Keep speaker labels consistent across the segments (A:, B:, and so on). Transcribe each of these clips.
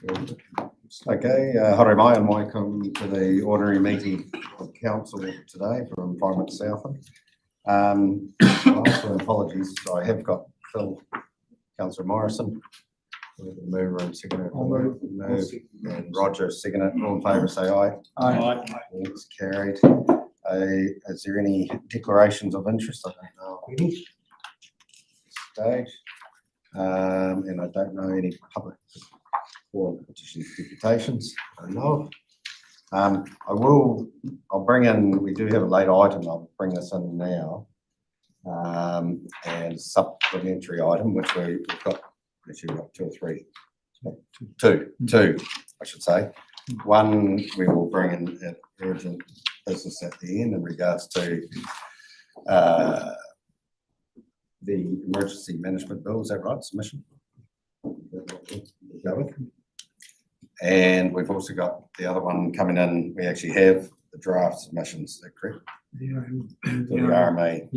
A: Okay, Hore mai and welcome to the ordinary meeting of council today from Environment Southland. Also apologies, I have got Phil, Councillor Morrison, mover and seconder, and Roger seconder. All in favour, say aye.
B: Aye.
A: It's carried. Is there any declarations of interest? I don't know of any stage, and I don't know any public or petitions, deputations. I know. I'll bring in. We do have a late item. I'll bring this in now, and supplementary item, which we've got. Actually, we've got two or three. Two, I should say. One we will bring in at urgent business at the end in regards to the emergency management bill. Is that right? Submission. And we've also got the other one coming in. We actually have the draft submissions. Is that correct? The RMA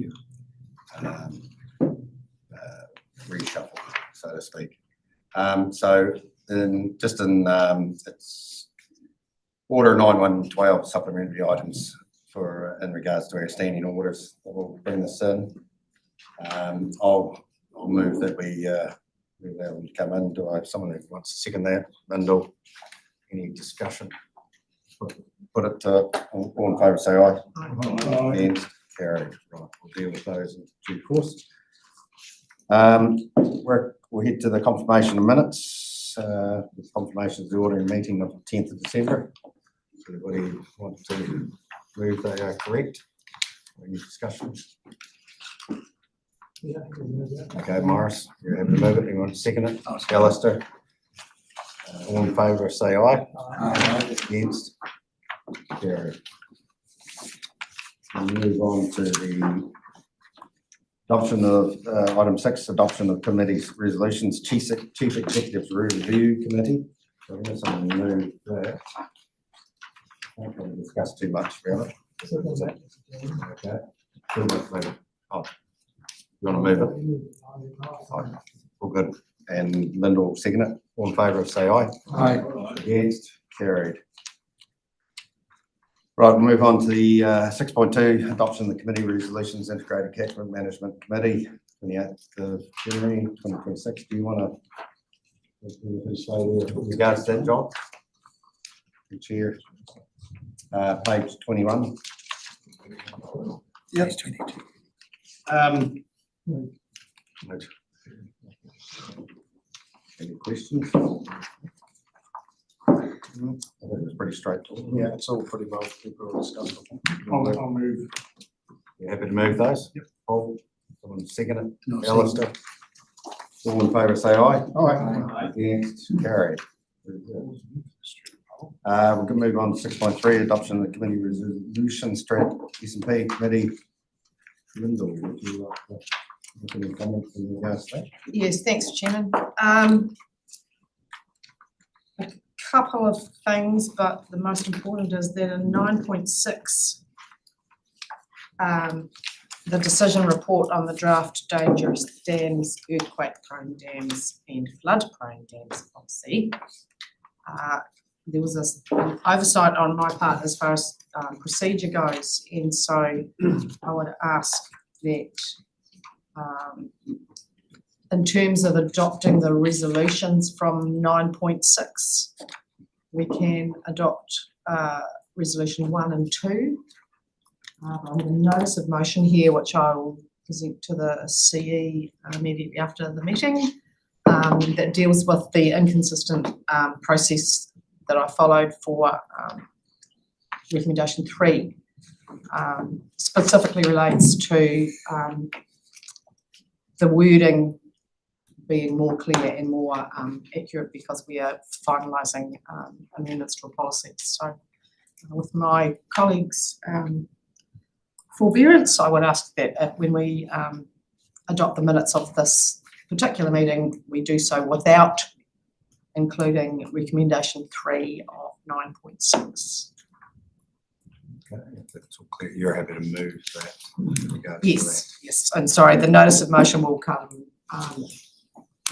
A: reshuffle, so to speak. So it's order 9112 supplementary items for in regards to our standing orders. We'll bring this in. I'll move that we allow them to come in. Do I have someone who wants to second that? Lyndall, any discussion? Put it to all in favour, say aye.
B: Aye.
A: Against, carried. Right, we'll deal with those in due course. We'll head to the confirmation of minutes. The confirmation of the ordinary meeting of 10th of December. Does anybody want to move they are correct? Any discussion? Okay, Morris, you're happy to move it. You want to second it? Alistair. All in favour, say aye.
B: Aye.
A: Against? Carried. We'll move on to the adoption of item 6, adoption of committee's resolutions, Chief Executive's Review Committee. So I'm going to move that. I don't want to discuss too much, really. Okay. Oh, you want to move it? Fine. All good. And Linda will second it. All in favour, say aye.
B: Aye.
A: Against? Carried. Right, we'll move on to the 6.2, adoption of the committee resolutions, integrated catchment management committee, 28th of January 2026. Do you want to say with regards to that, John? The chair, page 21.
B: Yep.
A: Any questions? I think it's pretty straightforward.
B: Yeah, it's all pretty well discussed. I'll move.
A: You happy to move those?
B: Yep.
A: Paul, someone second it?
B: No,
A: Alistair? All in favour, say aye.
B: Aye.
A: Against, carried. We're going to move on to 6.3, adoption of the committee resolution, S&P committee. Lyndall, would you like to make any comments in regards to that?
C: Yes, thanks, Chairman. A couple of things, but the most important is that in 9.6, the decision report on the draft dangerous dams, earthquake-prone dams and flood-prone dams policy, there was an oversight on my part as far as procedure goes, and so I would ask that in terms of adopting the resolutions from 9.6, we can adopt resolution 1 and 2. I have a notice of motion here, which I will present to the CE immediately after the meeting, that deals with the inconsistent process that I followed for recommendation 3. Specifically relates to the wording being more clear and more accurate because we are finalising amendments to a policy. So with my colleagues' forbearance, I would ask that when we adopt the minutes of this particular meeting, we do so without including recommendation 3 of 9.6.
A: Okay, if that's all clear, you're happy to move that in regards to
C: Yes, yes. I'm sorry, the notice of motion will come,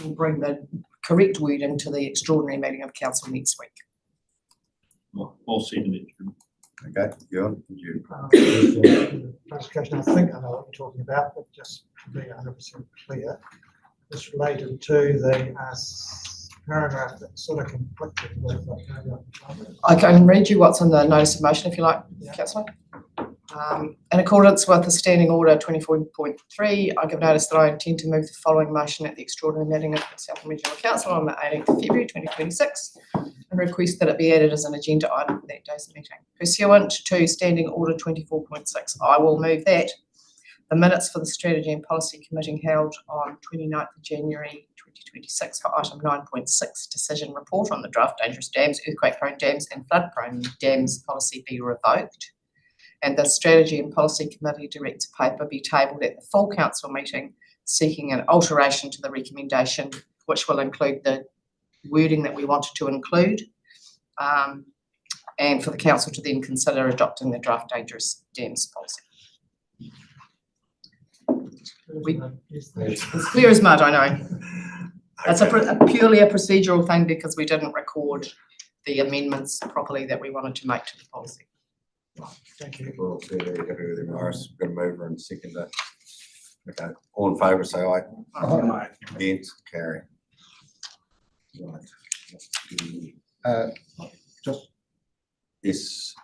C: will bring the correct wording to the extraordinary meeting of council next week.
B: I'll second it.
A: Okay, Ewan, you.
D: Clarification, I think I know what you're talking about, but just to be 100% clear, it's related to the paragraph that sort of conflicted with.
C: I can read you what's in the notice of motion if you like, councillor. In accordance with the standing order 24.3, I give notice that I intend to move the following motion at the extraordinary meeting of the Southland Regional Council on the 18th of February 2026 and request that it be added as an agenda item for that day's meeting. Pursuant to standing order 24.6, I will move that the minutes for the Strategy and Policy Committee held on 29th of January 2026 for item 9.6 decision report on the draft dangerous dams, earthquake prone dams and flood prone dams policy be revoked, and the Strategy and Policy Committee director paper be tabled at the full council meeting seeking an alteration to the recommendation, which will include the wording that we wanted to include, and for the council to then consider adopting the draft dangerous dams policy. It's clear as mud, I know. That's purely a procedural thing because we didn't record the amendments properly that we wanted to make to the policy.
D: Thank you.
A: We're all clear there, you got to do the Morris, got to move her and second that. Okay, all in favour, say aye.
B: Aye.
A: Against, carry. Right.
E: Just
A: Yes.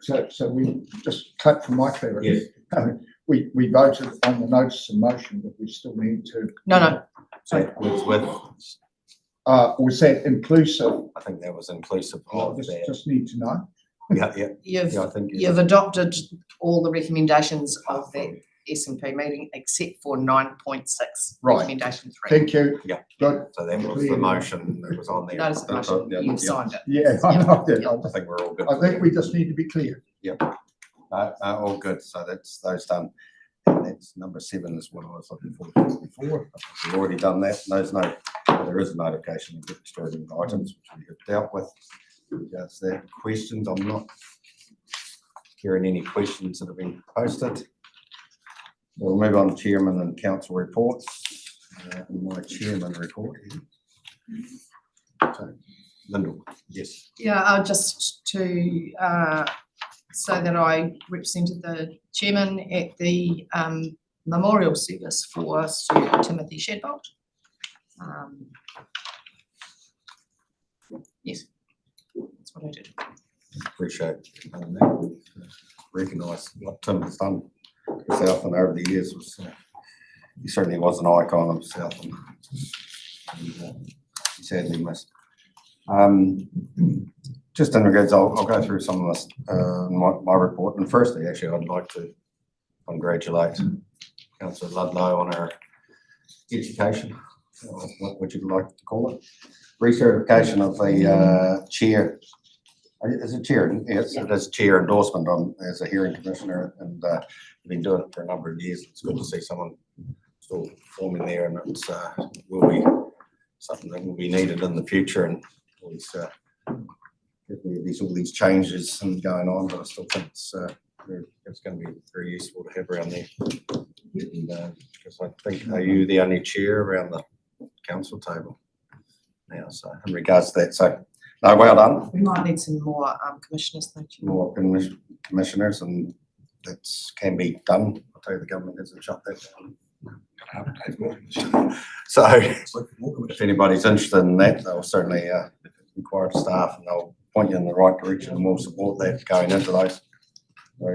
E: so we just cut from my clarity.
A: Yes.
E: We voted on the notice of motion, but we still need to.
C: No.
A: So it was with,
E: Was that inclusive?
A: I think that was inclusive
E: I
A: of that.
E: just need to know.
A: Yeah,
C: You've
A: I think.
C: You've adopted all the recommendations of the S&P meeting except for 9.6,
E: Right.
C: recommendation 3.
E: Thank you.
A: Yeah.
E: Good.
A: So that was the motion that was on there.
C: Notice of motion,
A: Yeah,
C: you've
A: yeah.
C: signed it.
E: Yeah, I know
A: I
E: that.
A: think we're all good.
E: I think we just need to be clear.
A: All good, so that's those done. And that's number 7 is what I was looking for before. We've already done that. There is a notification of extraordinary items which we have dealt with. Regards to that, questions, I'm not hearing any questions that have been posted. We'll move on to chairman and council reports. My chairman report. So, Lyndall, yes.
C: Yeah, just to say that I represented the chairman at the memorial service for Sir Timothy Shadbolt. Yes, that's what I did.
A: Appreciate that. Recognise what Tim has done for Southland over the years. He certainly was an icon of Southland. And, he sadly missed. Just in regards, I'll go through some of this my report. And firstly, actually, I'd like to congratulate Councillor Ludlow on her education, what you'd like to call it, recertification of the chair. Is it chair? Yes, it is chair endorsement on as a hearing commissioner, and been doing it for a number of years. It's good to see someone still performing there, and it's will be something that will be needed in the future. And all these changes and going on, but I still think it's going to be very useful to have around there. And because I think, are you the only chair around the council table now? So in regards to that, so. No, well done.
C: We might need some more commissioners, don't you?
A: More commissioners, and that can be done. I'll tell you, the government hasn't shut that down. So if anybody's interested in that, they'll certainly inquire to staff and they'll point you in the right direction, and we'll support that going into those in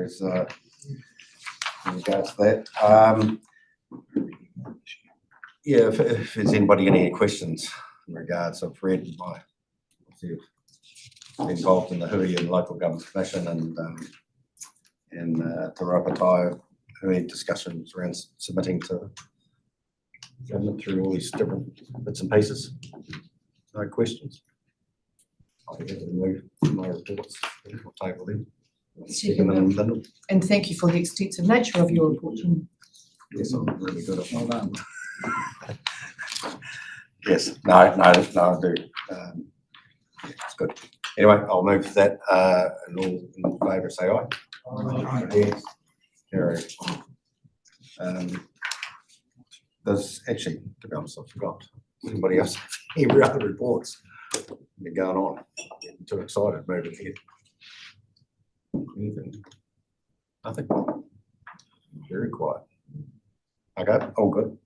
A: regards to that. Yeah, if there's anybody got any questions in regards, I've read my involved in the Hui and Local Government Commission and Te Rapatai Hui discussions around submitting to government through all these different bits and pieces. No questions? I'll be able to move my reports. I'll table them. Second them, Lyndall.
C: And thank you for the extensive nature of your report.
A: Yes, I'm really good at
E: Well done.
A: Yes, no, I do. It's good. Anyway, I'll move to that. And all in favour, say aye. Aye. Carry. There's actually, to be honest, I forgot. Anybody else have any other reports? They're going on. Getting too excited moving ahead. Anything? Nothing? Very quiet. Okay, all good.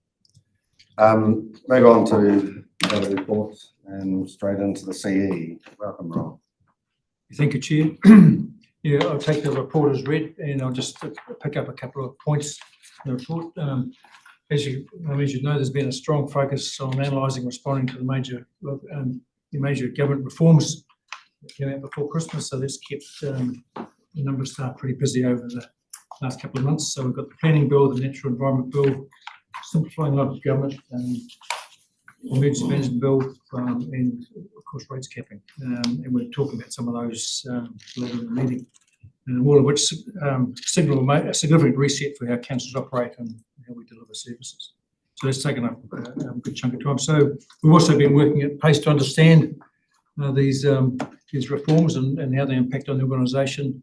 A: Move on to other reports and straight into the CE. Welcome, Rob.
B: Thank you, Chair. Yeah, I'll take the report as read and I'll just pick up a couple of points in the report. As you know, there's been a strong focus on analysing, responding to the major government reforms that came out before Christmas. So that's kept a number of staff pretty busy over the last couple of months. So we've got the planning bill, the natural environment bill, simplifying local government, emergency management bill, and of course rates capping. And we're talking about some of those later in the meeting. All of which signal a significant reset for how councils operate and how we deliver services. So that's taken up a good chunk of time. So we've also been working at pace to understand these reforms and how they impact on the organisation,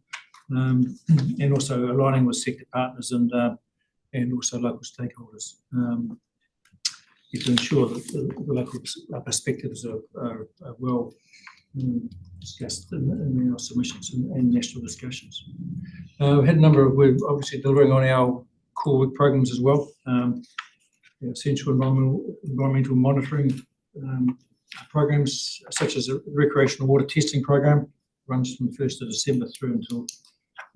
B: and also aligning with sector partners and also local stakeholders to ensure that the local perspectives are well discussed in our submissions and national discussions. We had a number of, we're obviously delivering on our core work programs as well. Essential environmental monitoring programs, such as the recreational water testing program, runs from the 1st of December through until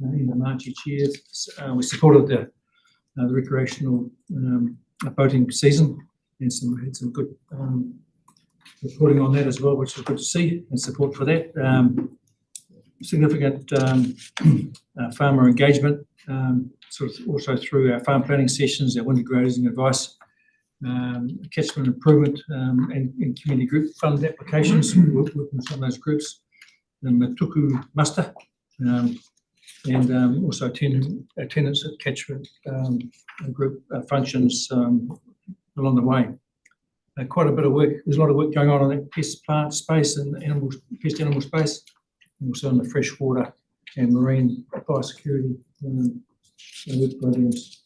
B: end of March each year. We supported the recreational boating season and had some good reporting on that as well, which was good to see, and support for that. Significant farmer engagement, sort of also through our farm planning sessions, our winter grazing advice, catchment improvement, and community group fund applications, working with some of those groups, and the Tuku muster, and also attendance at catchment group functions along the way. Quite a bit of work. There's a lot of work going on that pest plant space and pest animal space, and also in the freshwater and marine biosecurity work programs.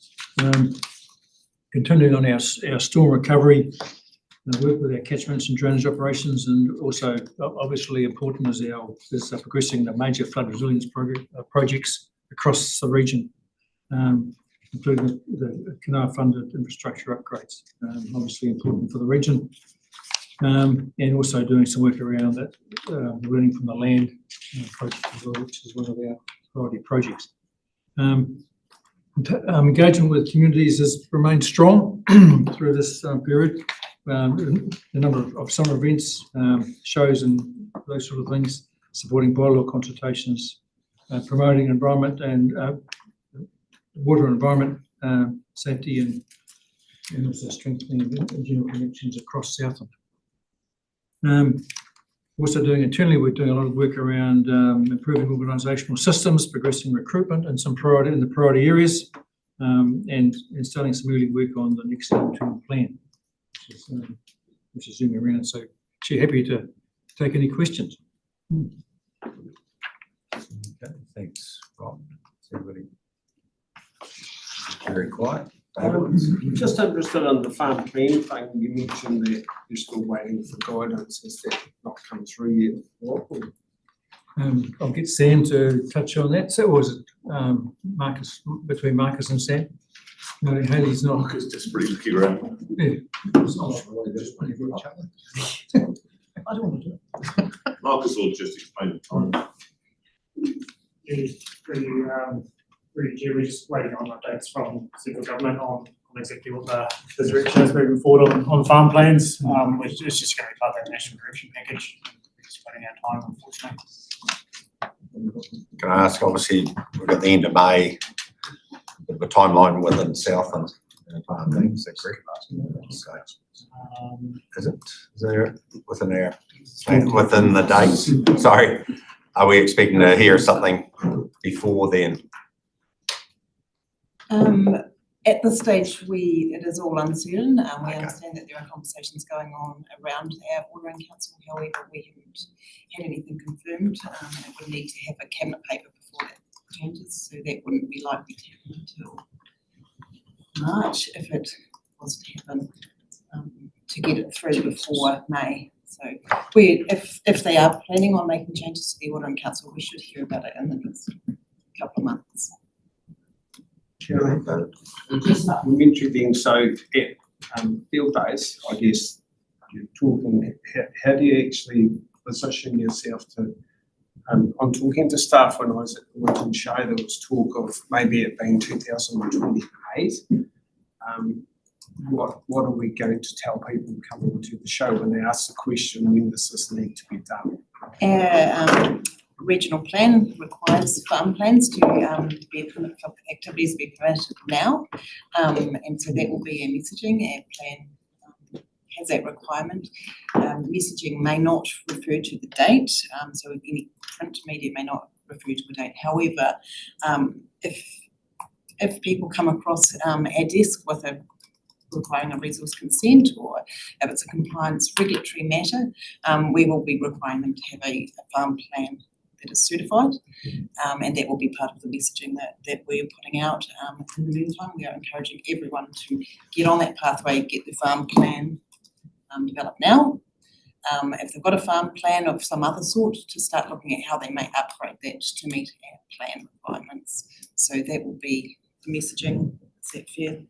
B: Continuing on our storm recovery, work with our catchments and drainage operations, and also obviously important is progressing the major flood resilience projects across the region, including the canal funded infrastructure upgrades, obviously important for the region, and also doing some work around that, learning from the land project as well, which is one of our priority projects. Engagement with communities has remained strong through this period. The number of summer events, shows and those sort of things, supporting bylaw consultations, promoting environment and water and environment safety, and also strengthening regional connections across Southland. Also doing internally, we're doing a lot of work around improving organisational systems, progressing recruitment and some in the priority areas, and starting some early work on the next long-term plan, which is zooming around. So, Chair, happy to take any questions.
A: Okay, thanks, Rob. Is everybody very quiet?
F: Just interested in the farm plan thing. You mentioned that you're still waiting for guidance. Has that not come through yet?
B: I'll get Sam to touch on that. So, or is it Marcus, between Marcus and Sam? No, Haley's not.
G: Marcus just brings the around.
B: Yeah.
A: It's not really just one of each other.
B: I don't want to do it.
G: Marcus will just explain the time.
H: Really, Chair, we're just waiting on updates from central government on exactly what the direction is moving forward on farm plans, which is just going to be part of that national direction package. We're just waiting our time, unfortunately.
A: Can I ask, obviously, we've got the end of May, bit of a timeline within Southland farm things, is that correct? Is it? Is there within the dates? Sorry, are we expecting to hear something before then?
I: At this stage, it is all uncertain. We
A: Okay.
I: understand that there are conversations going on around our ordering council. However, we haven't had anything confirmed, and we need to have a cabinet paper before that changes. So that wouldn't be likely to happen until March if it was to happen. to get it through before May. So if they are planning on making changes to the Ordering Council, we should hear about it in the next couple of months.
F: Chair, just supplementary then, so at field days, I guess, you're talking, how do you actually position yourself to, I'm talking to staff when I was at the Winton Show, there was talk of maybe it being 2028. What are we going to tell people coming to the show when they ask the question, when does this need to be done?
I: Our regional plan requires farm plans to be implemented for activities to be permitted now. And so that will be our messaging. Our plan has that requirement. Messaging may not refer to the date, so any print media may not refer to a date. However, if people come across our desk with requiring a resource consent, or if it's a compliance regulatory matter, we will be requiring them to have a farm plan that is certified, and that will be part of the messaging that we're putting out. In the meantime, we are encouraging everyone to get on that pathway, get the farm plan developed now. If they've got a farm plan of some other sort, to start looking at how they may upgrade that to meet our plan requirements. So that will be the messaging. Is that fair?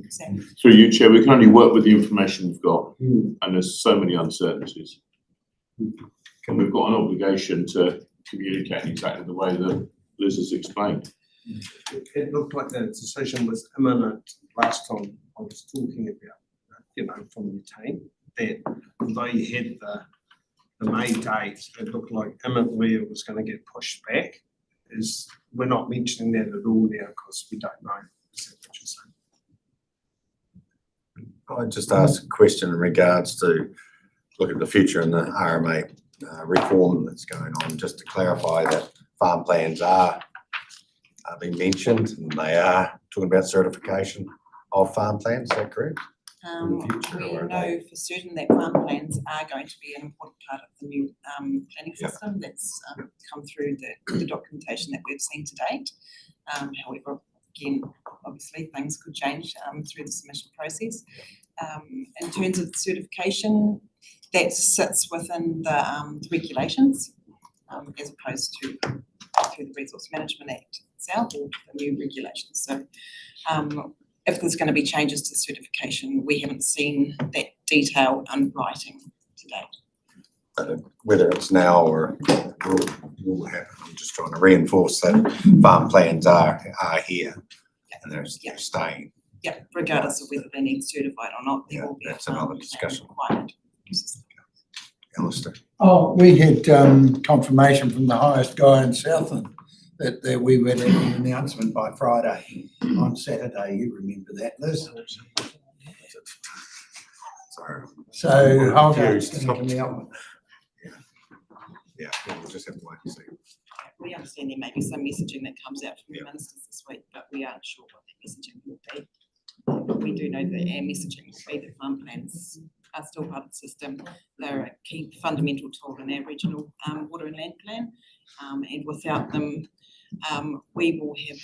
I: Sam?
G: Through you, Chair, we can only work with the information we've got, and there's so many uncertainties. And we've got an obligation to communicate exactly the way that Liz has explained.
F: It looked like the decision was imminent last time I was talking about, from your team, that although you had the May date, it looked like imminently it was going to get pushed back. We're not mentioning that at all now because we don't know. Is that what you're saying?
A: I'd just ask a question in regards to look at the future and the RMA reform that's going on, just to clarify that farm plans are being mentioned and they are talking about certification of farm plans, is that correct? In the future,
I: We
A: or are
I: know
A: they-
I: for certain that farm plans are going to be an important part of the new planning
A: Yep.
I: system that's come through the documentation that we've seen to date. However, again, obviously things could change through the submission process. In terms of certification, that sits within the regulations as opposed to through the Resource Management Act itself or the new regulations. So if there's going to be changes to certification, we haven't seen that detail in writing to date.
A: Whether it's now or will happen, I'm just trying to reinforce that farm plans are here and they're staying.
I: Yeah, regardless of whether they need certified or not, there
A: Yeah,
I: will be a
A: that's another
I: plan
A: discussion.
I: requirement.
A: Alistair.
E: Oh, we had confirmation from the highest guy in Southland that we would have an announcement by Friday on Saturday. You remember that, Liz?
A: Sorry.
E: So Holgate's going to come out.
A: Yeah, we'll just have to wait and see.
I: We understand there may be some messaging that comes out from the
A: Yeah.
I: ministers this week, but we aren't sure what that messaging will be. But we do know that our messaging will be that farm plans are still part of the system. They're a key fundamental tool in our regional water and land plan. And without them, we will have,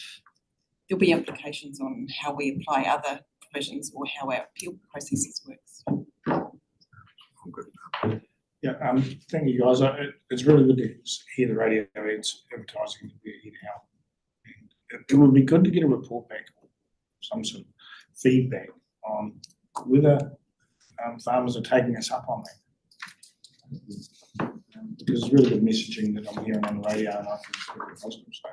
I: there'll be implications on how we apply other provisions or how our appeal processes works.
A: I'm good.
H: Yeah, thank you guys. It's really good to hear the radio ads advertising that we're here now. And it would be good to get a report back, some sort of feedback on whether farmers are taking us up on that. Because it's really good messaging that I'm hearing on the radio and I think it's very positive, so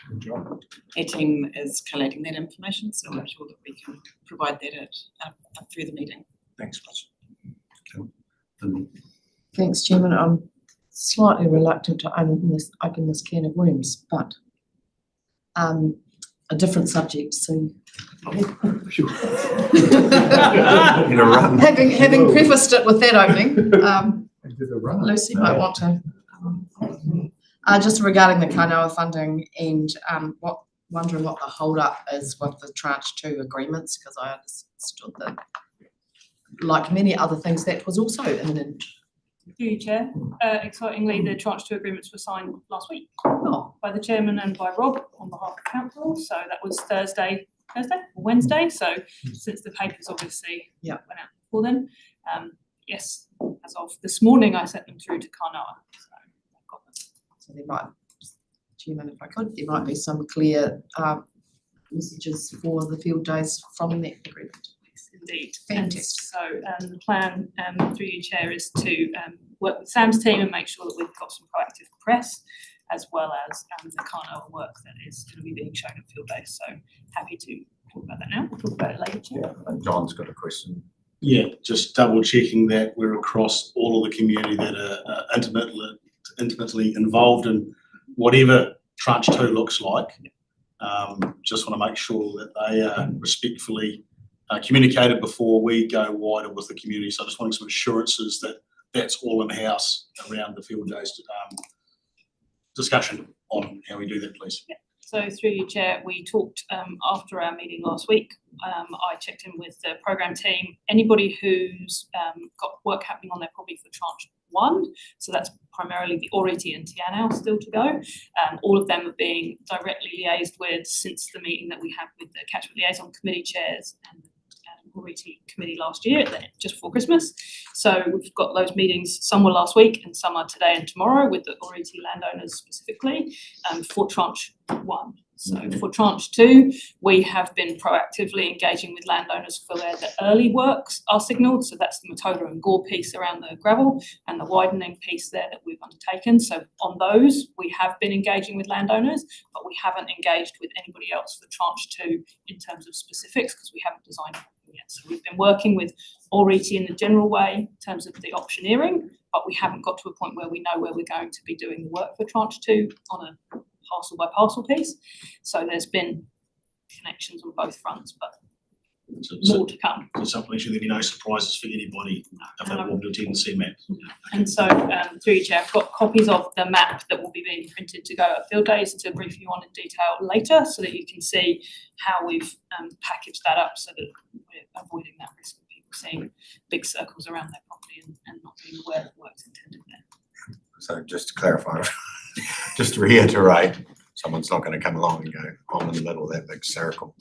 H: good job.
I: Our team is collating that information, so I'm sure that we can provide that at a further meeting.
H: Thanks, Liz.
C: Thanks, Chairman. I'm slightly reluctant to open this can of worms, but a different subject, so.
A: In a run.
C: Having prefaced it with that opening,
E: Into the run.
C: Lucy might want to. Just regarding the Kainoa funding and wondering what the hold-up is with the tranche 2 agreements, because I understood that, like many other things, that was also imminent.
J: Through you, Chair. Excitingly, the tranche 2 agreements were signed last week
C: Oh,
J: by the chairman and by Rob on behalf of council. So that was Thursday or Wednesday. So since the papers obviously
C: Yeah.
J: went out for them. Yes, as of this morning, I sent them through to Kānoa, so I've got them.
C: So there might, Chairman, if I could, there might be some clear messages for the field days from that agreement.
J: Indeed.
C: Fantastic.
J: And so the plan through you, Chair, is to work with Sam's team and make sure that we've got some proactive press, as well as the Kānoa work that is going to be being shown at field days. So happy to talk about that now. We'll talk about it later, Chair.
A: Yeah, and John's got a question.
K: Yeah, just double checking that we're across all of the community that are intimately involved in whatever tranche 2 looks like. Just want to make sure that they are respectfully communicated before we go wider with the community. So I just wanting some assurances that that's all in-house around the field days discussion on how we do that, please.
J: Yeah. So through you, Chair, we talked after our meeting last week. I checked in with the programme team. Anybody who's got work happening on their property for tranche 1, so that's primarily the Oriti and Te Anau still to go. All of them are being directly liaised with since the meeting that we had with the Catchment Liaison Committee chairs and Oriti committee last year, just before Christmas. So we've got those meetings, some were last week and some are today and tomorrow with the Oriti landowners specifically for tranche 1. So for tranche 2, we have been proactively engaging with landowners for where the early works are signalled. So that's the Matola and Gore piece around the gravel and the widening piece there that we've undertaken. So on those, we have been engaging with landowners, but we haven't engaged with anybody else for tranche 2 in terms of specifics because we haven't designed it yet. So we've been working with Oriti in the general way in terms of the optioneering, but we haven't got to a point where we know where we're going to be doing the work for tranche 2 on a parcel by parcel piece. So there's been connections on both fronts, but more to come.
K: So simply should there be no surprises for anybody if they want to attend CMAP.
J: And so through you, Chair, I've got copies of the map that will be being printed to go at field days to brief you on in detail later so that you can see how we've packaged that up so that we're avoiding that risk of people seeing big circles around their property and not being aware that work's intended there.
A: So just to clarify, just to reiterate, someone's not going to come along and go, I'm in the middle of that big circle.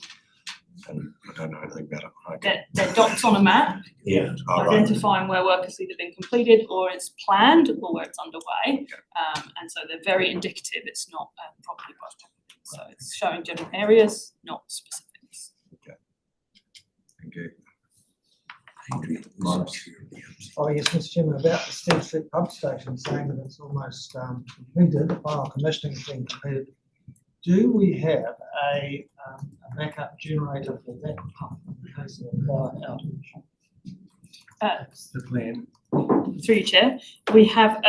A: And I don't know anything about it. Okay.
J: They're dots on a map,
A: Yeah. All right.
J: identifying where work has either been completed or it's planned or where it's underway. And so they're very indicative. It's not property by property. So it's showing general areas, not specifics.
A: Okay. Thank you.
D: Oh, yes, Mr. Chairman, about the Stead Street pump station, saying that it's almost completed, the final commissioning has been completed. Do we have a backup generator for that pump in case of a power outage?
F: That's the plan.
J: Through you, Chair, we have,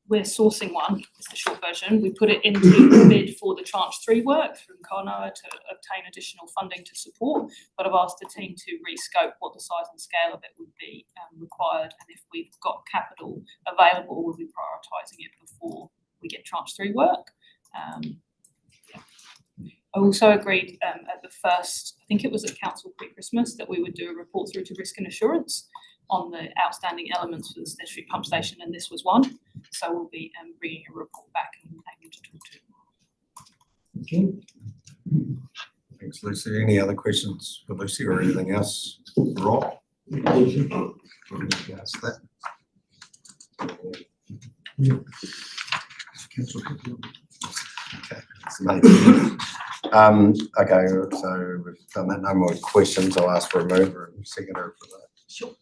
J: we're sourcing one, is the short version. We put it into the bid for the tranche 3 work from Kānoa to obtain additional funding to support, but I've asked the team to rescope what the size and scale of it would be required, and if we've got capital available, we'll be prioritising it before we get tranche 3 work. I also agreed at the first, I think it was at council pre-Christmas, that we would do a report through to risk and assurance on the outstanding elements for the Stead Street pump station, and this was one. So we'll be bringing a report back and able to talk to.
D: Thank you.
A: Thanks, Lucy. Any other questions for Lucy or anything else? Rob? That's that. Okay. That's amazing. Okay, so we've done that. No more questions. I'll ask for a mover and seconder for that.
J: Sure.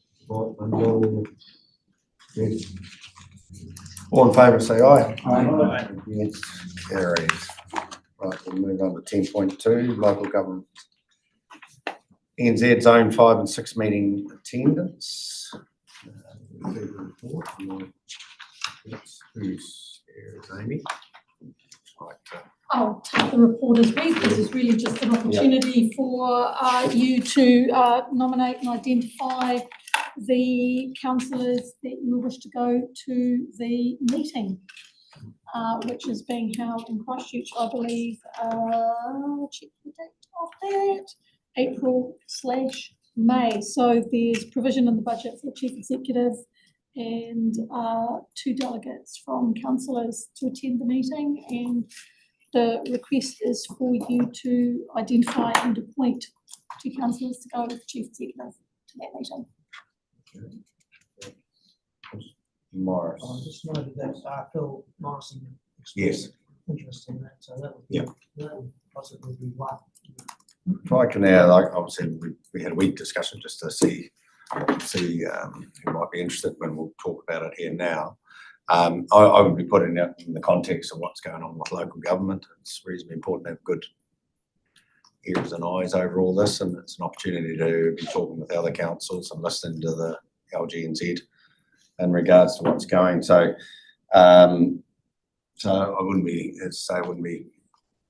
A: Yes. All in favour, say aye.
D: Aye.
A: Yes, carries. Right, we'll move on to 10.2, local government. NZ Zone 5 and 6 meeting attendance. Who's here is Amy? Right,
L: I'll take the report as read. This is really just an opportunity for you to nominate and identify the councillors that you wish to go to the meeting, which is being held in Christchurch, I believe, check the date of that, April/May. So there's provision in the budget for the Chief Executive and 2 delegates from councillors to attend the meeting, and the request is for you to identify and appoint 2 councillors to go with the Chief Executive to that meeting.
A: Morris.
D: I just noted that Phil Morrison
A: Yes.
D: expressed interest in that, so that would be,
A: Yeah.
D: that would possibly be one.
A: If I can add, like, obviously, we had a week discussion just to see who might be interested when we'll talk about it here now. I would be putting it in the context of what's going on with local government. It's reasonably important to have good ears and eyes over all this, and it's an opportunity to be talking with other councils and listening to the LGNZ in regards to what's going. So, so I wouldn't be, as I say, I wouldn't be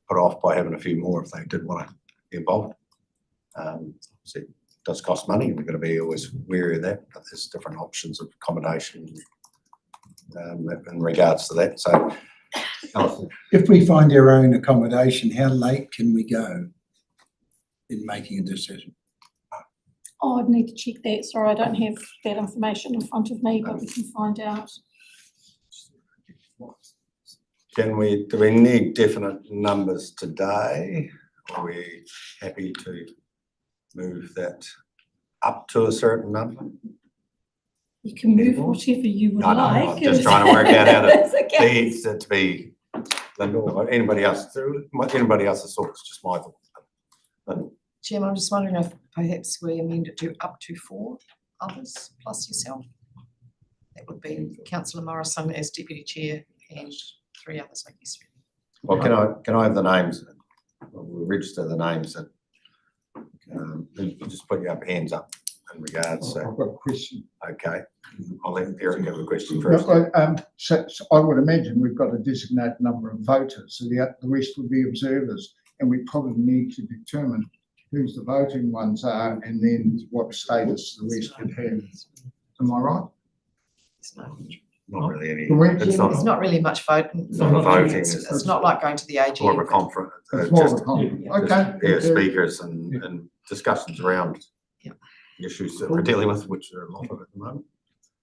A: put off by having a few more if they did want to be involved. So it does cost money. We've got to be always wary of that, but there's different options of accommodation in regards to that. So, Alison.
E: If we find our own accommodation, how late can we go in making a decision?
L: Oh, I'd need to check that. Sorry, I don't have that information in front of me, but we can find out.
A: Do we need definite numbers today? Are we happy to move that up to a certain number?
L: You can move whatever you would
A: No,
L: like.
A: I'm just trying to work out how
L: That's
A: to
L: okay.
A: needs it to be, anybody else's thoughts, just my thought.
C: Jim, I'm just wondering if perhaps we amend it to up to 4 others plus yourself. That would be councillor Morrison as deputy chair and 3 others, I guess.
A: Well, can I have the names? We'll register the names and you just put your hands up in regards to.
M: I've got a question.
A: Okay, I'll let Eric have a question first.
M: So I would imagine we've got a designated number of voters, so the rest would be observers, and we probably need to determine who's the voting ones are and then what status the rest would have. Am I right?
A: Not really any.
M: Can we-
A: It's not
C: There's not really much voting.
A: It's not a voting,
C: It's not like going to the AGM.
A: more of a conference.
M: It's more of a conference. Okay.
A: Yeah, speakers and discussions around
C: Yeah.
A: issues that we're dealing with, which are a lot of at the moment.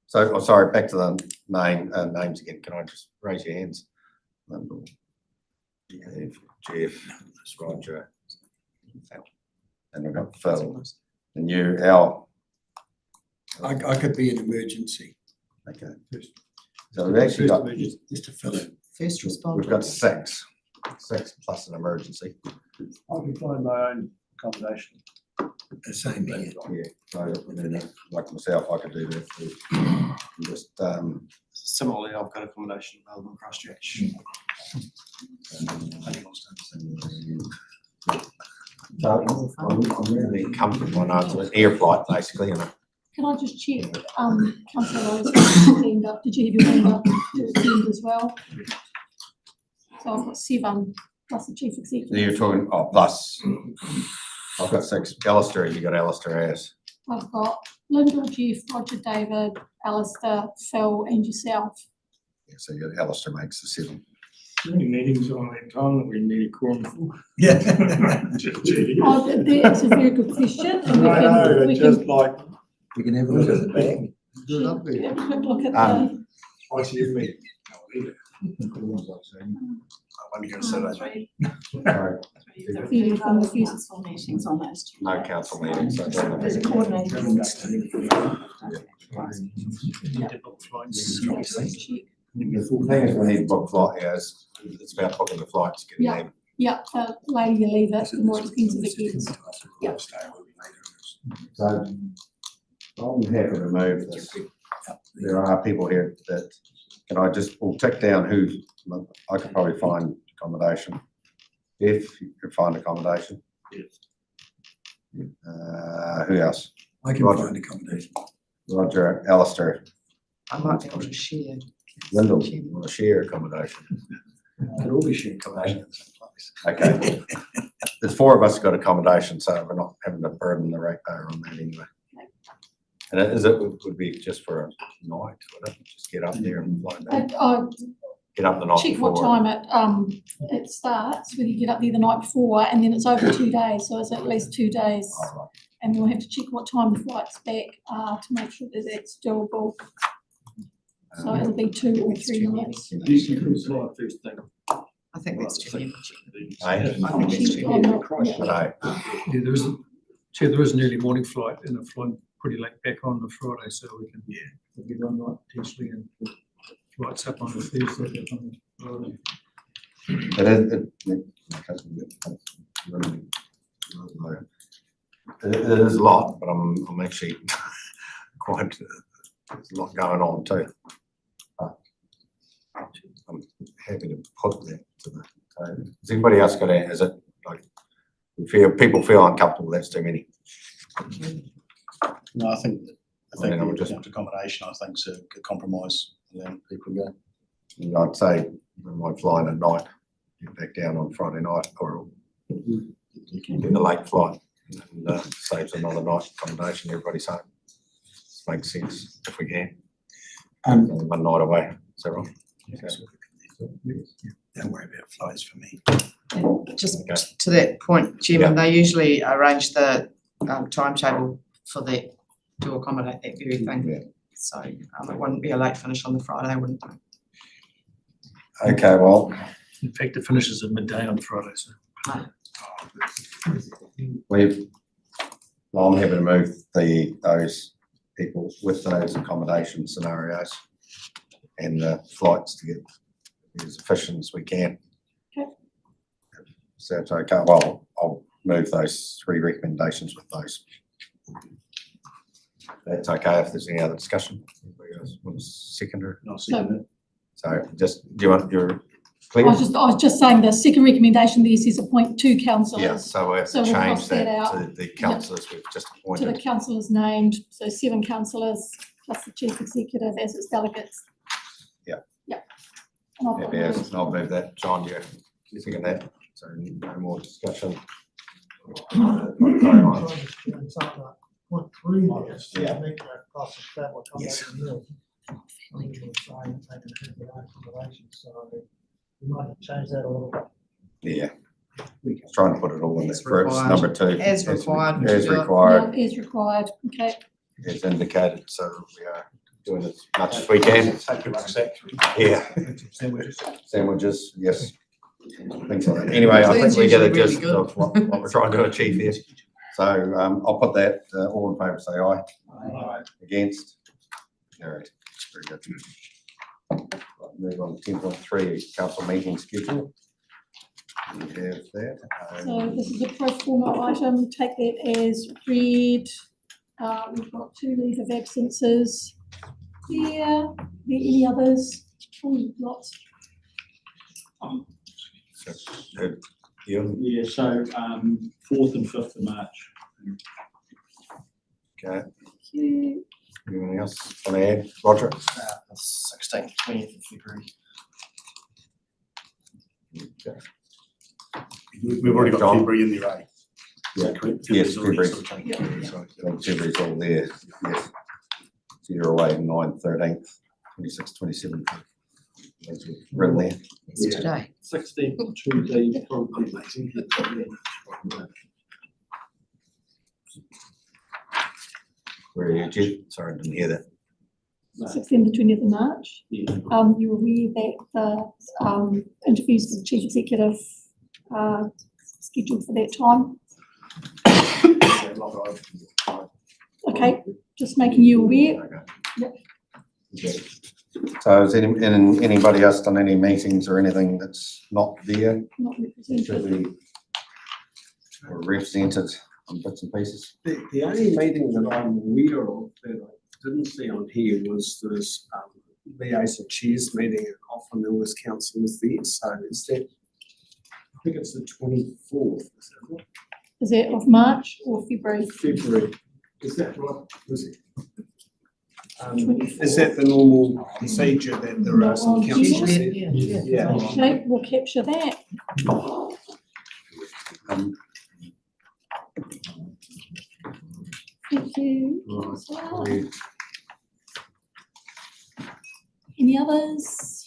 A: So, oh, sorry, back to the names again. Can I just raise your hands? Jeff, Roger, and we've got Phil, and you, Al.
E: I could be an emergency.
A: Okay. So we've actually got,
E: Just to fill in.
C: First responder.
A: we've got six plus an emergency.
K: I can find my own accommodation.
E: The same here.
A: Yeah, so, and then, like myself, I could do that too. Just,
F: Similarly, I've got accommodation available in Christchurch.
A: so I'm really comfortable on an air flight, basically, and
L: Can I just check, councillor Rose, hand up, did you have your hand up to attend as well? So I've got 7 plus the chief executive.
A: you're talking, oh, plus, I've got 6, Alistair, you got Alistair as.
L: I've got Linda, Jeff, Roger, David, Alistair, Phil and yourself.
A: Yeah, so you got Alistair makes the 7.
H: How many meetings on that time that we need a quorum for?
E: Yeah.
L: Oh, that's a very good question. And we
H: I
L: can-
H: know,
L: we
H: it's
L: can
H: just like,
E: We can have a look at the bag.
M: Good up there.
L: have a quick look at
K: ICU meeting.
F: I'm only going to say that.
A: Sorry,
L: the from the first.
I: Meetings on those 2
A: no
I: days.
A: council meeting, so.
I: There's a coordinator.
A: The thing is, we need to book flight, yes, it's about booking the flights, getting
L: Yeah.
A: them.
L: Yeah, the later you leave it, the more expensive it gets. Yeah.
A: So I'm happy to move this. There are people here that, we'll tick down who, I could probably find accommodation. If you could find accommodation. Who else?
E: I can
A: Roger.
E: find accommodation.
A: Roger, Alistair,
C: I might be able to share.
A: Lyndall, will share accommodation.
E: Could all be shared accommodation in the same place.
A: Okay. There's 4 of us got accommodation, so we're not having to burden the ratepayer on that anyway. And would be just for a night, would it? Just get up there and fly back,
L: I
A: get up the night
L: check what
A: before.
L: time it starts, whether you get up there the night before, and then it's over 2 days, so it's at least 2 days.
A: Oh, right.
L: And we'll have to check what time the flight's back, to make sure that that's doable. So it'll be 2 or 3 nights.
C: I think that's too many.
A: Hey?
C: I think that's too
L: I'm
C: many.
L: not- yeah.
A: No.
B: Yeah, there is an early morning flight and a flight pretty late back on the Friday, so we can get one night potentially and lights up on the Thursday. On the Friday.
A: It is a lot, but I'm actually quite, there's a lot going on too. I'm happy to put that to the, has anybody else got is it like, people feel uncomfortable, that's too many?
K: No, I think
A: I would
K: the
A: just-
K: accommodation, I think, is a good compromise, allowing people to go.
A: I'd say we might fly in at night, get back down on Friday night, or get the late flight, and saves another night accommodation, everybody's home. Makes sense if we can. One night away, is that right?
K: Don't worry about flights for me.
C: Just
A: Okay.
C: to that point, Chairman, they usually arrange the timetable for that to accommodate that very thing.
A: Yeah.
C: So it wouldn't be a late finish on the Friday, wouldn't it?
A: Okay, well,
B: In fact, it finishes at midday on Friday, so.
A: I'm happy to move those people with those accommodation scenarios and the flights to get as efficient as we can.
L: Okay.
A: So it's okay, well, I'll move those 3 recommendations with those. That's okay if there's any other discussion. Anybody else want to second her?
K: And I'll second it.
A: So just, do you want your
L: I
A: clear?
L: was just saying the second recommendation there says appoint 2 councillors.
A: Yeah, so we have
L: So
A: to
L: we'll
A: change
L: cross that
A: that
L: out.
A: to the councillors we've just
L: To the
A: appointed.
L: councillors named, so 7 councillors plus the chief executive as its delegates.
A: Yeah.
L: Yeah. And I've got
A: Yeah,
L: those.
A: I'll move that. John, you second that? So no more discussion.
D: And something like point 3 there,
A: Yeah.
D: make that cost of travel
A: Yes.
D: accommodation meals. I think you were saying that they can have their own accommodation, so we might change that a little bit.
A: Yeah. Trying to put it all in
C: As
A: there for
C: required.
A: number 2.
C: As required.
A: As
C: Yeah.
A: required,
L: Yeah, is required, okay.
A: as indicated, so we are doing as much as we can.
K: Take your rucksack.
A: Yeah.
B: Sandwiches.
A: Sandwiches, yes. Things like that. Anyway, I think
C: Food's
A: we get a
C: usually really
A: gist
C: good.
A: of what we're trying to achieve here. So I'll put that, all in favour, say aye. Aye. Against? Carried. Very good. Right, move on to 10.3, council meeting schedule. We have that.
L: So this is a pro forma item, take that as read. We've got 2 leave of absences here. Are there any others? Oh, lots.
A: Ian,
N: Yeah, so, 4th and 5th of March.
A: okay,
L: Thank you.
A: anything else want to add? Roger?
F: 16th, 20th of February.
A: Okay.
K: We've already got
A: John?
K: February in there, eh? Is
A: Yeah.
K: that correct?
A: Yes,
K: February's already
A: February.
K: sort of taken.
L: Yeah.
K: Sorry.
A: February's all there, yes. So you're away 9th, 13th, 26th, 27th. Those were written there.
C: It's today.
N: 16th, Tuesday, probably.
A: Where are you, Jed? Sorry, I didn't hear that.
L: 16th to 20th of March.
N: Yeah.
L: You were aware that the interviews with the chief executive are scheduled for that time. Okay, just making you aware.
A: Okay.
L: Yep.
A: Okay. So has anybody else done any meetings or anything that's not there?
L: Not represented.
A: Should be or represented on bits and pieces?
F: The only meeting that I'm aware of that I didn't see on here was this liaison chairs meeting, and often there was councillors there, so is that, I think it's the 24th, is that right?
L: Is that of March or February?
F: February, is that right? Is it? Is that the normal procedure that there are some
L: No,
F: councillors there?
C: Yeah.
L: Okay, we'll capture that. Thank you.
A: Right.
L: Any others?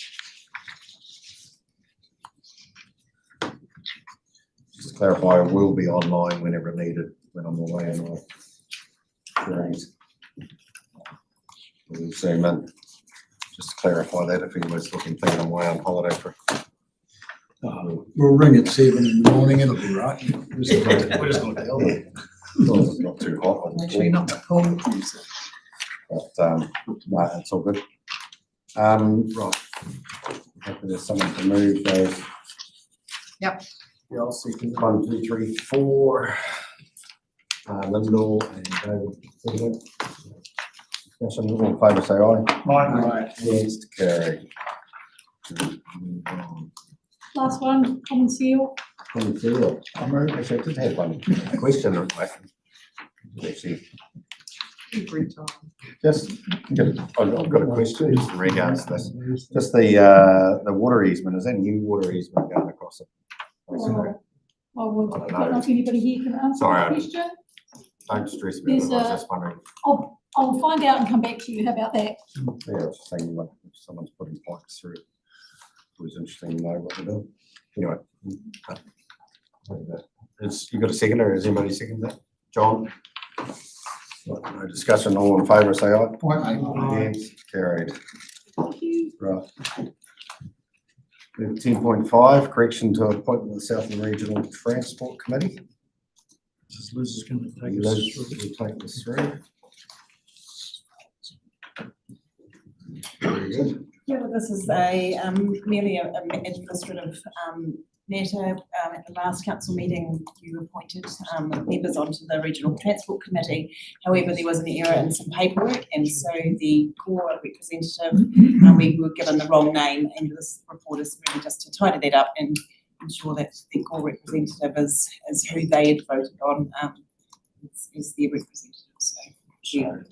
A: Just to clarify, I will be online whenever needed when I'm away and I'll we'll zoom in. Just to clarify that if anyone's looking, thinking I'm away on holiday for.
E: We'll ring at 7 in the morning, it'll be right.
K: We're just gonna tell them.
A: Well, it's not too hot. on the
C: Make sure you're
A: floor,
C: not cold.
A: But, no, it's all good. Right. Happy there's someone to move those.
C: Yep.
A: Yeah, I'll second 1, 2, 3, 4. Lyndall and David. Second. Discussion, all in favour, say aye.
H: Aye.
A: Against, carry.
L: Last one, common seal.
A: Actually, I did have one question. Actually,
C: Every time.
A: just, I've got a question just in regards to this. Just the water easement, is that new water easement going across it?
L: I don't know if anybody here can answer
A: Sorry,
L: that question.
A: Don't stress me, I was
L: There's
A: just wondering.
L: I'll find out and come back to you. How about that?
A: Yeah, I was just thinking like if someone's putting pipes through. It was interesting to know what they're doing. Anyway. You got a seconder? Has anybody seconded that? John? No discussion, all in favour, say aye. Against, carried.
L: Thank you.
A: Right. 10.5, correction to appointment of the Southern Regional Transport Committee.
B: Liz is going to take us
A: Liz
B: through.
A: will take us through. Very good.
I: Yeah, well, this is a merely a administrative matter. At the last council meeting, you appointed members onto the Regional Transport Committee. However, there was an error in some paperwork, and so the core representative, we were given the wrong name, and this report is really just to tidy that up and ensure that the core representative is who they had voted on, is their representative. So, yeah.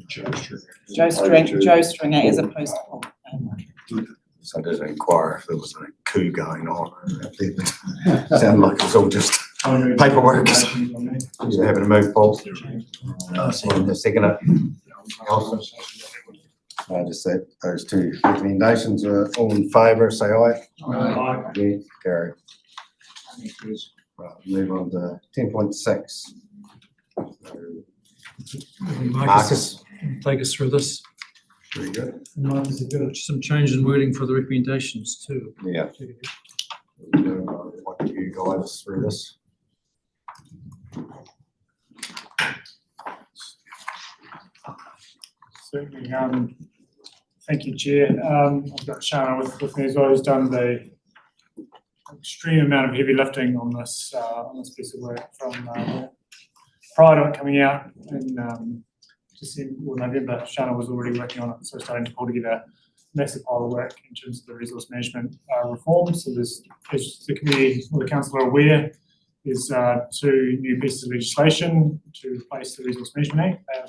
I: Joe Stringer as opposed to Paul.
A: So I did inquire if there was a coup going on. Sounded like it's all just paperwork. You're having to move, Paul. The second it. I just said those two recommendations are all in favour, say aye.
H: Aye.
A: Against, carry. Right, move on to 10.6.
B: Marcus, take us through this.
A: Very good.
B: Marcus, you've got some change in wording for the recommendations too.
A: Yeah. What do you guide us through this?
H: Certainly, thank you, Chair. I've got Shana with me as well, who's done the extreme amount of heavy lifting on this piece of work from prior to it coming out in December or November. Shana was already working on it, so starting to pull together a massive pile of work in terms of the resource management reform. So there's, as the committee or the council are aware, there's 2 new pieces of legislation to replace the Resource Management Act. They are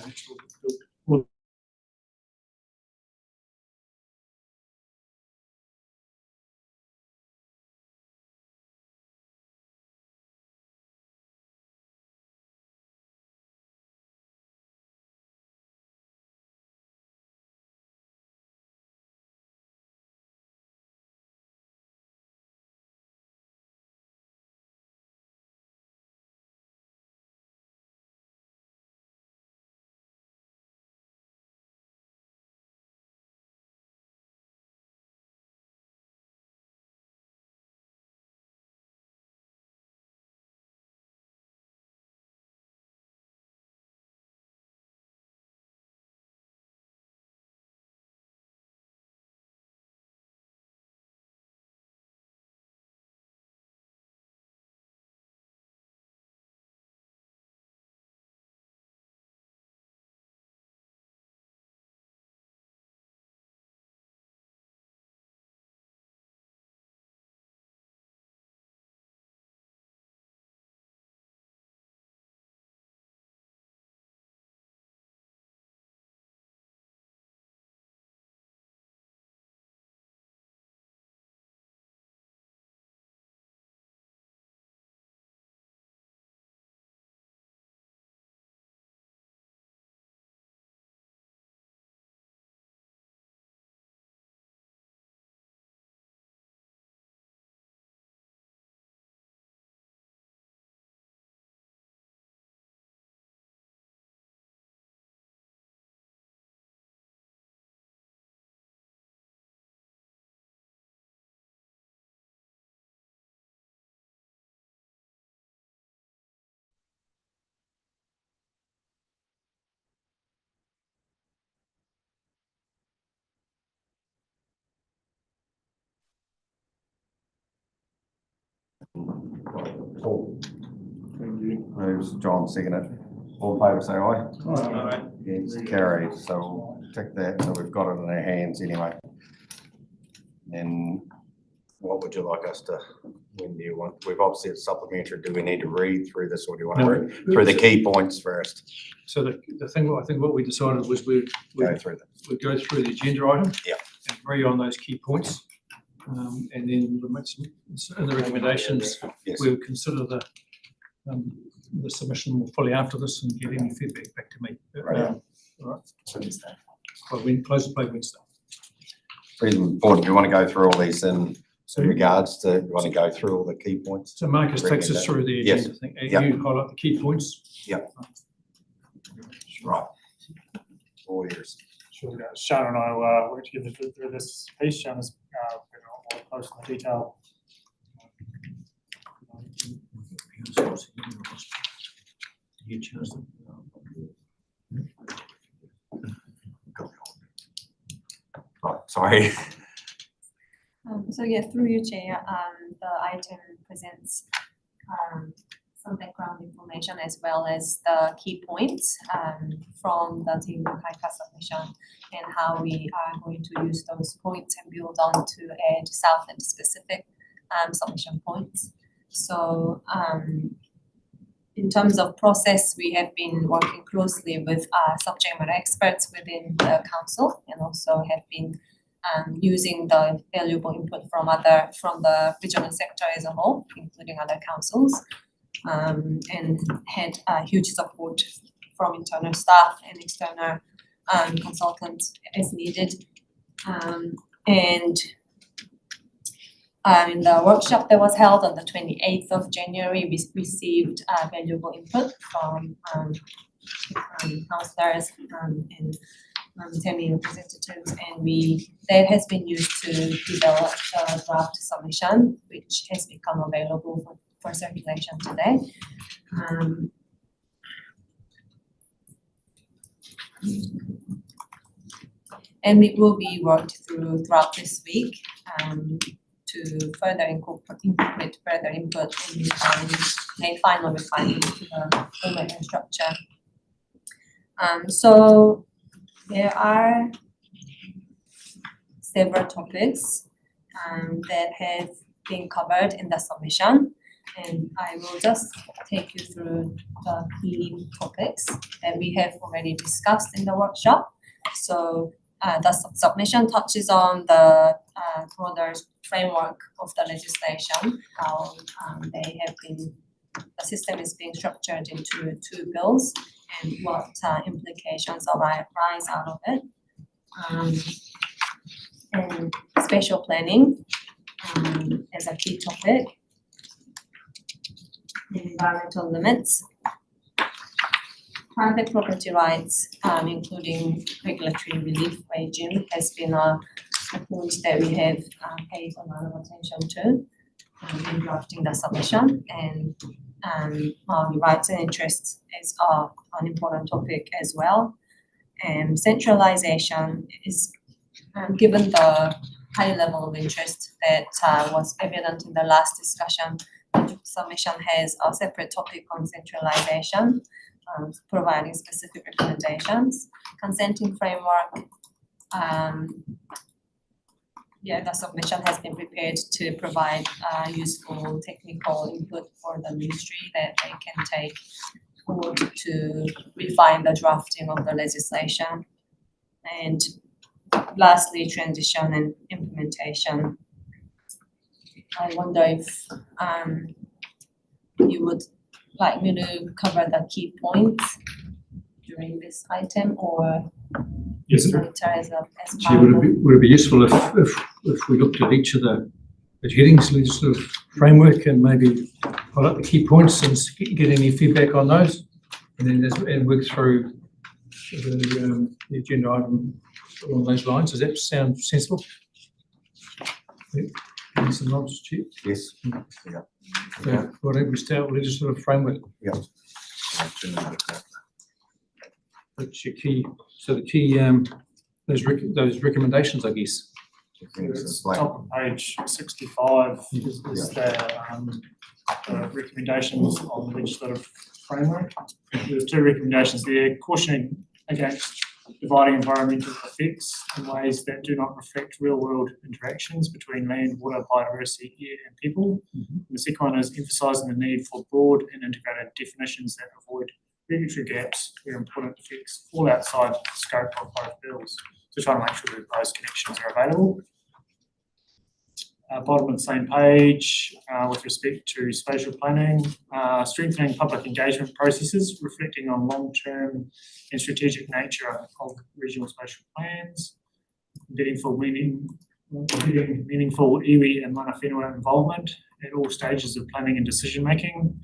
A: Paul. Moves, John seconded. All in favour, say aye. Against, carried, so we'll tick that, so we've got it in our hands anyway. Then what would you like us to, when do you want, we've obviously it's supplementary, do we need to read through this or do you want to read through the key points first?
B: So the thing, I think what we decided was we'd
A: Go through them.
B: go through the agenda item.
A: Yeah.
B: And agree on those key points. And then we'll make in the recommendations,
A: Yes.
B: we'll consider the submission more fully after this and give any feedback back to me.
A: Right.
B: All right. Well, we close the play Wednesday.
A: Reason board, do you want to go through all these in regards to, you want to go through all the key points?
B: So Marcus takes us through the
A: Yes.
B: agenda thing.
A: Yeah.
B: You highlight the key points.
A: Right. All yours.
H: Sure, Sharon and I worked together through this piece. Sharon has been more close to the detail.
A: Right, sorry.
O: So yeah, through you, Chair, the item presents some background information as well as the key points from the Te Kaika submission and how we are going to use those points and build on to add Southland specific submission points. So in terms of process, we have been working closely with subject matter experts within the council and also have been using the valuable input from the regional sector as a whole, including other councils, and had huge support from internal staff and external consultants as needed. And in the workshop that was held on the 28th of January, we received valuable input from councillors and Temi representatives, and that has been used to develop the draft submission, which has become available for circulation today. And it will be worked throughout this week to further incorporate further input and make final refinement to the format and structure. So there are several topics that have been covered in the submission, and I will just take you through the key topics that we have already discussed in the workshop. So the submission touches on the broader framework of the legislation, how the system is being structured into two bills and what implications arise out of it. And spatial planning as a key topic. Environmental limits. Private property rights, including regulatory relief regime, has been a point that we have paid a lot of attention to in drafting the submission, and rights and interests is an important topic as well. And centralization is, given the high level of interest that was evident in the last discussion, the submission has a separate topic on centralization, providing specific recommendations. Consenting framework, the submission has been prepared to provide useful technical input for the ministry that they can take forward to refine the drafting of the legislation. And lastly, transition and implementation. I wonder if you would like me to cover the key points during this item, or
B: Yes.
O: monitor as part
B: Would it be useful if we looked at each of the headings, legislative framework, and maybe highlight the key points and get any feedback on those, and then work through the agenda item along those lines? Does that sound sensible? Yes, and nods, Chief.
A: Yes. Yeah.
B: So why don't we start with legislative framework?
A: Yeah.
B: That's your key, so the key, those recommendations, I guess.
H: It's top of page 65 is the recommendations on the legislative framework. There's two recommendations there, cautioning against dividing environmental effects in ways that do not reflect real-world interactions between land, water, biodiversity, air, and people. And the second one is emphasising the need for broad and integrated definitions that avoid regulatory gaps where important effects fall outside the scope of both bills. So trying to make sure that those connections are available. Bottom of the same page, with respect to spatial planning, strengthening public engagement processes, reflecting on long-term and strategic nature of regional spatial plans, embedding meaningful iwi and mana whenua involvement at all stages of planning and decision-making,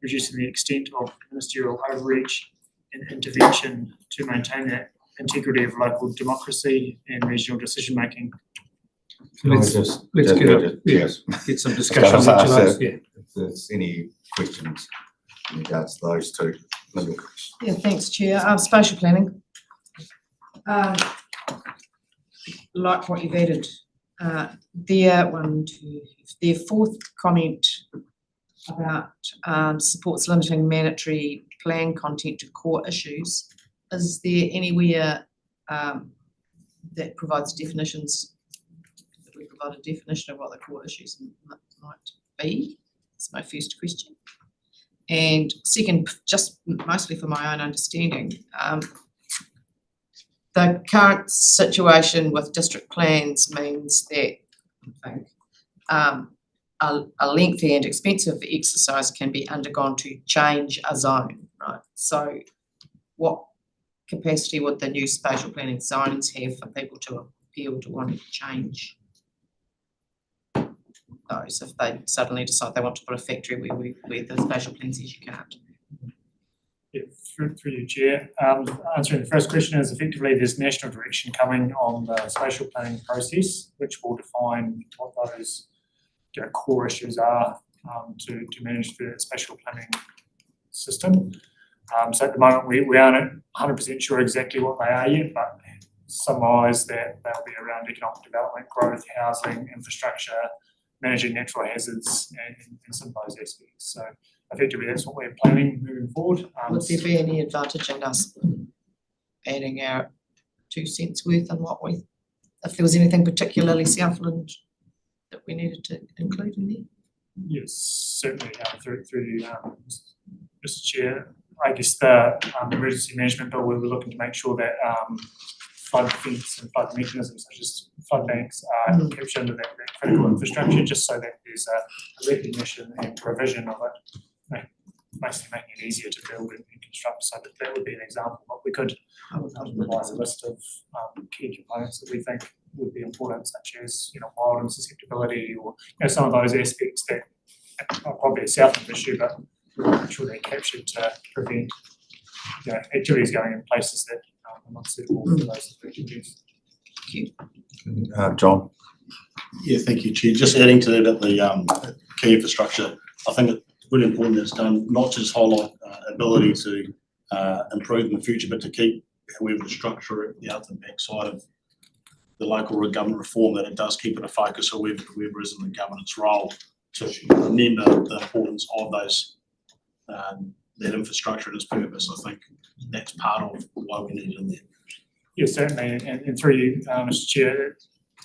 H: reducing the extent of ministerial overreach and intervention to maintain that integrity of local democracy and regional decision-making.
B: Let's get some discussion on each of those. Yeah.
A: If there's any questions in regards to those two.
C: Yeah, thanks, Chair. Spatial planning. Like what you've added, their fourth comment about supports limiting mandatory plan content to core issues. Is there anywhere that provides definitions? We provide a definition of what the core issues might be. That's my first question. And second, just mostly for my own understanding, the current situation with district plans means that I think, a lengthy and expensive exercise can be undergone to change a zone, right? So what capacity would the new spatial planning zones have for people to appeal to want to change those if they suddenly decide they want to put a factory where the spatial plan says you can't?
H: Yeah, through you, Chair. Answering the first question is effectively there's national direction coming on the spatial planning process, which will define what those core issues are to manage the spatial planning system. So at the moment we aren't 100% sure exactly what they are yet, but summarise that they'll be around economic development, growth, housing, infrastructure, managing natural hazards and some of those aspects. So effectively that's what we're planning moving forward.
C: Would there be any advantage in us adding our 2 cents worth on what we, if there was anything particularly Southland that we needed to include in there?
H: Yes, certainly through Mr. Chair. I guess the emergency management bill, we were looking to make sure that flood defence and flood mechanisms such as flood banks are captured under that critical infrastructure, just so that there's a recognition and provision of it, basically making it easier to build and construct. So that would be an example, but we could provide a list of key components that we think would be important, such as wild and susceptibility, or some of those aspects that are probably a Southland issue, but we'll make sure they're captured to prevent activities going in places that are not suitable for those activities.
C: Thank you.
A: John?
K: Yeah, thank you, Chair. Just adding to that about the key infrastructure, I think it's really important that it's done not just highlight ability to improve in the future, but to keep however the structure at the other backside of the local government reform, that it does keep it a focus, whoever is in the governance role, to remember the importance of those that infrastructure and its purpose. I think that's part of why we need it in there.
H: Yes, certainly, and through you, Mr. Chair,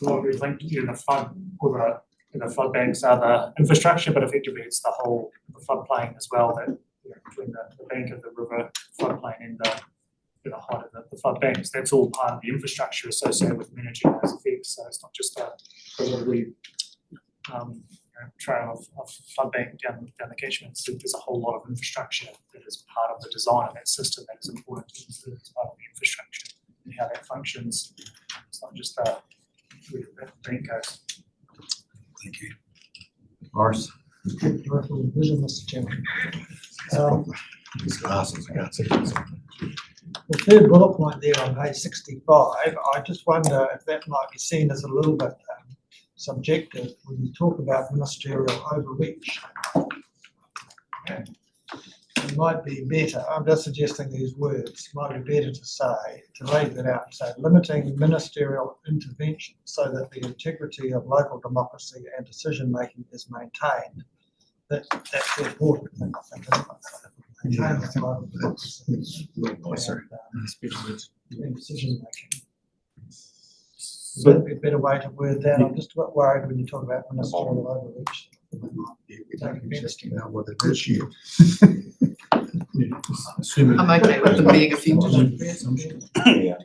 H: what we think the flood or the flood banks are the infrastructure, but effectively it's the whole floodplain as well, that between the bank of the river, floodplain, and the height of the flood banks, that's all part of the infrastructure associated with managing those effects. So it's not just a really trail of flood bank down the catchments. There's a whole lot of infrastructure that is part of the design of that system that is important to consider as part of the infrastructure and how that functions. It's not just where the bank goes.
A: Thank you. Morris?
D: Peripheral vision, Mr. Chairman.
A: These glasses, I can't see.
D: The third bullet point there on page 65, I just wonder if that might be seen as a little bit subjective when you talk about ministerial overreach. it might be better, I'm just suggesting these words, might be better to say, to lay that out, and say limiting ministerial intervention so that the integrity of local democracy and decision-making is maintained. That's the important thing, I think, isn't it?
M: Yeah, I
D: Maintain
M: think
D: local
M: that's
D: democracy
M: a little nicer.
D: and decision-making. Is that a better way to word that? I'm just a bit worried when you talk about ministerial overreach.
M: Interesting now what it is here.
C: I'm okay with them being offended.
A: Yeah.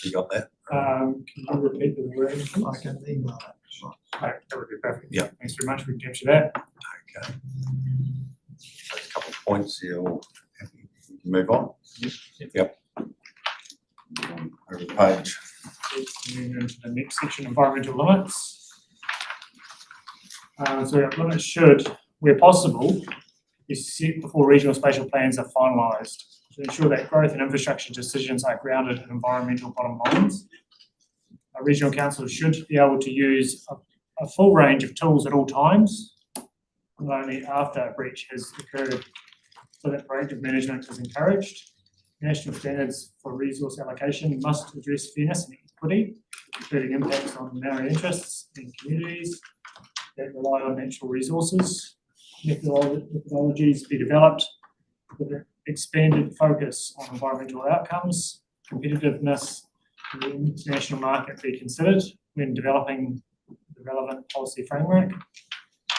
A: You got that?
H: Can you repeat the wording?
D: I can email it.
H: Right, that would be perfect.
A: Yeah.
H: Thanks very much, we can capture that.
A: Okay. So a couple of points, you'll move on. Yep. Over the page.
H: Moving into the next section, environmental limits. So limits should, where possible, be set before regional spatial plans are finalised to ensure that growth and infrastructure decisions are grounded in environmental bottom lines. Regional councils should be able to use a full range of tools at all times, not only after a breach has occurred, so that proactive management is encouraged. National standards for resource allocation must address fairness and equity, including impacts on Maori interests and communities that rely on natural resources. Methodologies be developed with an expanded focus on environmental outcomes. Competitiveness in the international market be considered when developing the relevant policy framework.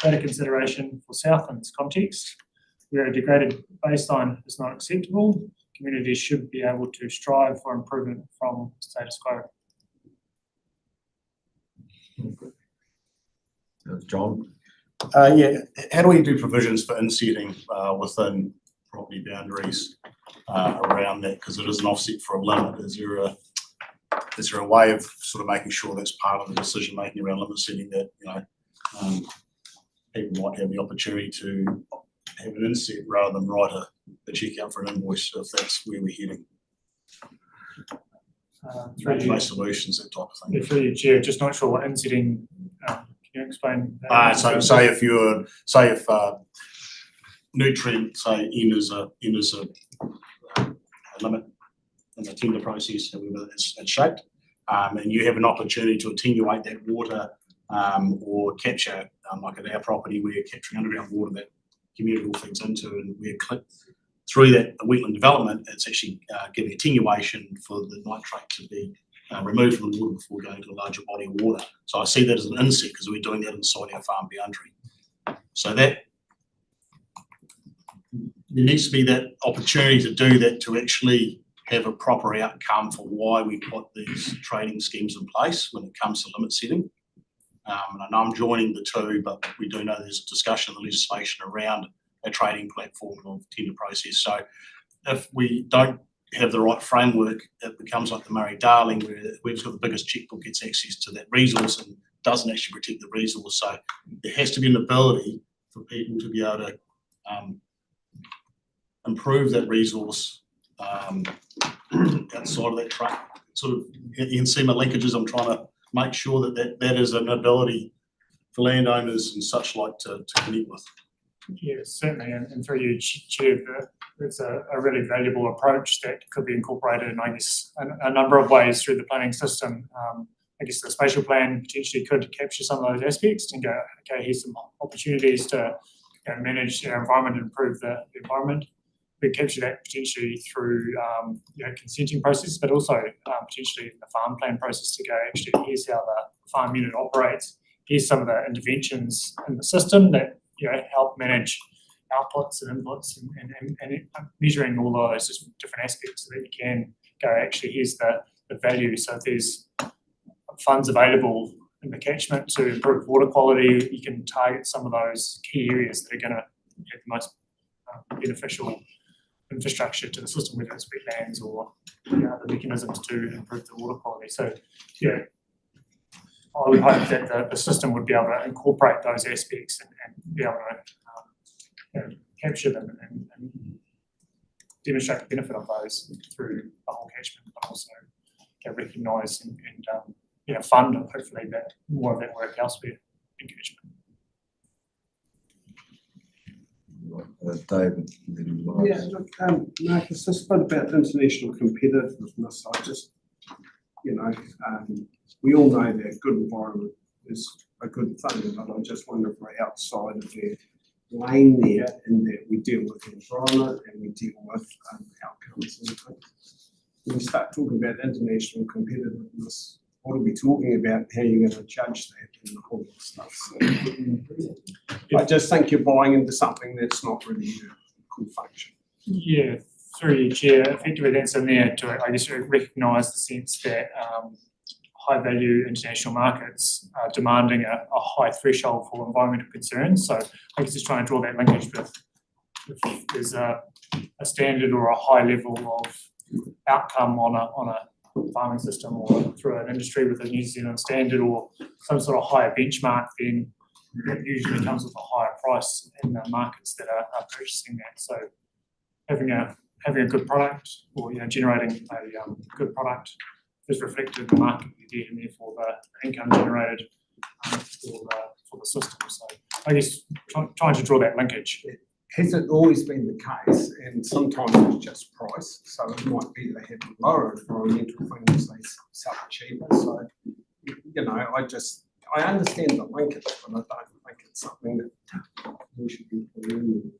H: Greater consideration for Southland's context, where a degraded baseline is not acceptable. Communities should be able to strive for improvement from status quo.
A: John?
K: Yeah, how do we do provisions for insetting within property boundaries around that? Because it is an offset for a limit. Is there a way of sort of making sure that's part of the decision making around limit setting that, you know, people might have the opportunity to have an inset rather than write a check out for an invoice if that's where we're heading? Through solutions, that type of thing.
H: Through your chair, just not sure what insetting, can you explain that?
K: So say if nutrient, say N is a limit in the tender process, however it's shaped, and you have an opportunity to attenuate that water or capture, like at our property, we're capturing underground water that community all feeds into, and we're through that wetland development, it's actually giving attenuation for the nitrate to be removed from the water before going to a larger body of water. So I see that as an inset because we're doing that inside our farm boundary. So that there needs to be that opportunity to do that to actually have a proper outcome for why we put these trading schemes in place when it comes to limit setting. And I know I'm joining the two, but we do know there's a discussion in the legislation around a trading platform of tender process. So if we don't have the right framework, it becomes like the Murray-Darling, where whoever's got the biggest checkbook gets access to that resource and doesn't actually protect the resource. So there has to be an ability for people to be able to improve that resource outside of that track. Sort of, you can see my linkages. I'm trying to make sure that is an ability for landowners and such like to connect with.
H: Yeah, certainly, and through you, Chair, it's a really valuable approach that could be incorporated in, I guess, a number of ways through the planning system. I guess the spatial plan potentially could capture some of those aspects and go, okay, here's some opportunities to manage our environment and improve the environment. We capture that potentially through consenting process, but also potentially in the farm plan process to go, actually, here's how the farm unit operates. Here's some of the interventions in the system that help manage outputs and inputs and measuring all those different aspects so that you can go, actually, here's the value. So if there's funds available in the catchment to improve water quality, you can target some of those key areas that are going to have the most beneficial infrastructure to the system, whether it's wetlands or other mechanisms to improve the water quality. So, I would hope that the system would be able to incorporate those aspects and be able to capture them and demonstrate the benefit of those through the whole catchment, but also recognise and fund hopefully that more of that work elsewhere in catchment.
A: David. then Morris.
F: Yeah, look, Marcus, this bit about international competitiveness, I just, we all know that good environment is a good thing, but I just wonder if we're outside of their lane there, in that we deal with the environment and we deal with outcomes and things. When we start talking about international competitiveness, what are we talking about? How are you going to judge that and the whole stuff? So I just think you're buying into something that's not really a good function.
H: Yeah, through you, Chair, effectively that's in there to, I guess, recognise the sense that high value international markets are demanding a high threshold for environmental concerns. So I guess it's trying to draw that linkage with if there's a standard or a high level of outcome on a farming system or through an industry with a New Zealand standard or some sort of higher benchmark, then that usually comes with a higher price in the markets that are purchasing that. So having a good product or generating a good product is reflected in the market you get, and therefore the income generated for the system. So I guess trying to draw that linkage.
F: Has it always been the case? And sometimes it's just price. So it might be they have lower environmental things, they sell it cheaper. So, I understand the linkage, but I don't think it's something that we should be putting in.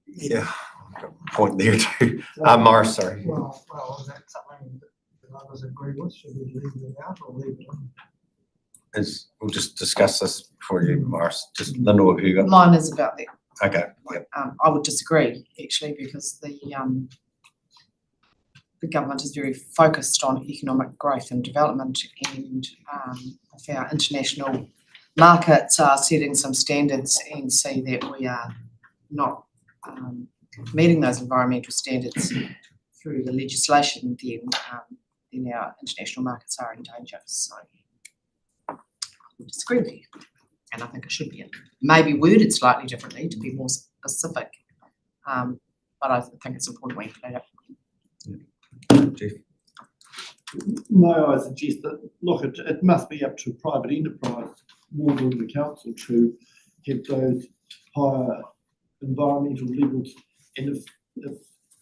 A: Yeah, point there too. Morris, sorry.
D: Well, is that something that others agree with? Should we leave it out or leave it in?
A: We'll just discuss this before you, Morris. Just Linda, what have you got?
C: Mine is about that.
A: Okay, yep.
C: I would disagree actually, because the government is very focused on economic growth and development, and if our international markets are setting some standards and see that we are not meeting those environmental standards through the legislation, then our international markets are in danger. So I would disagree with you, and I think it should be maybe worded slightly differently to be more specific, but I think it's important we include it.
A: Jeff.
N: No, I suggest that, look, it must be up to private enterprise more than the council to have those higher environmental levels. And if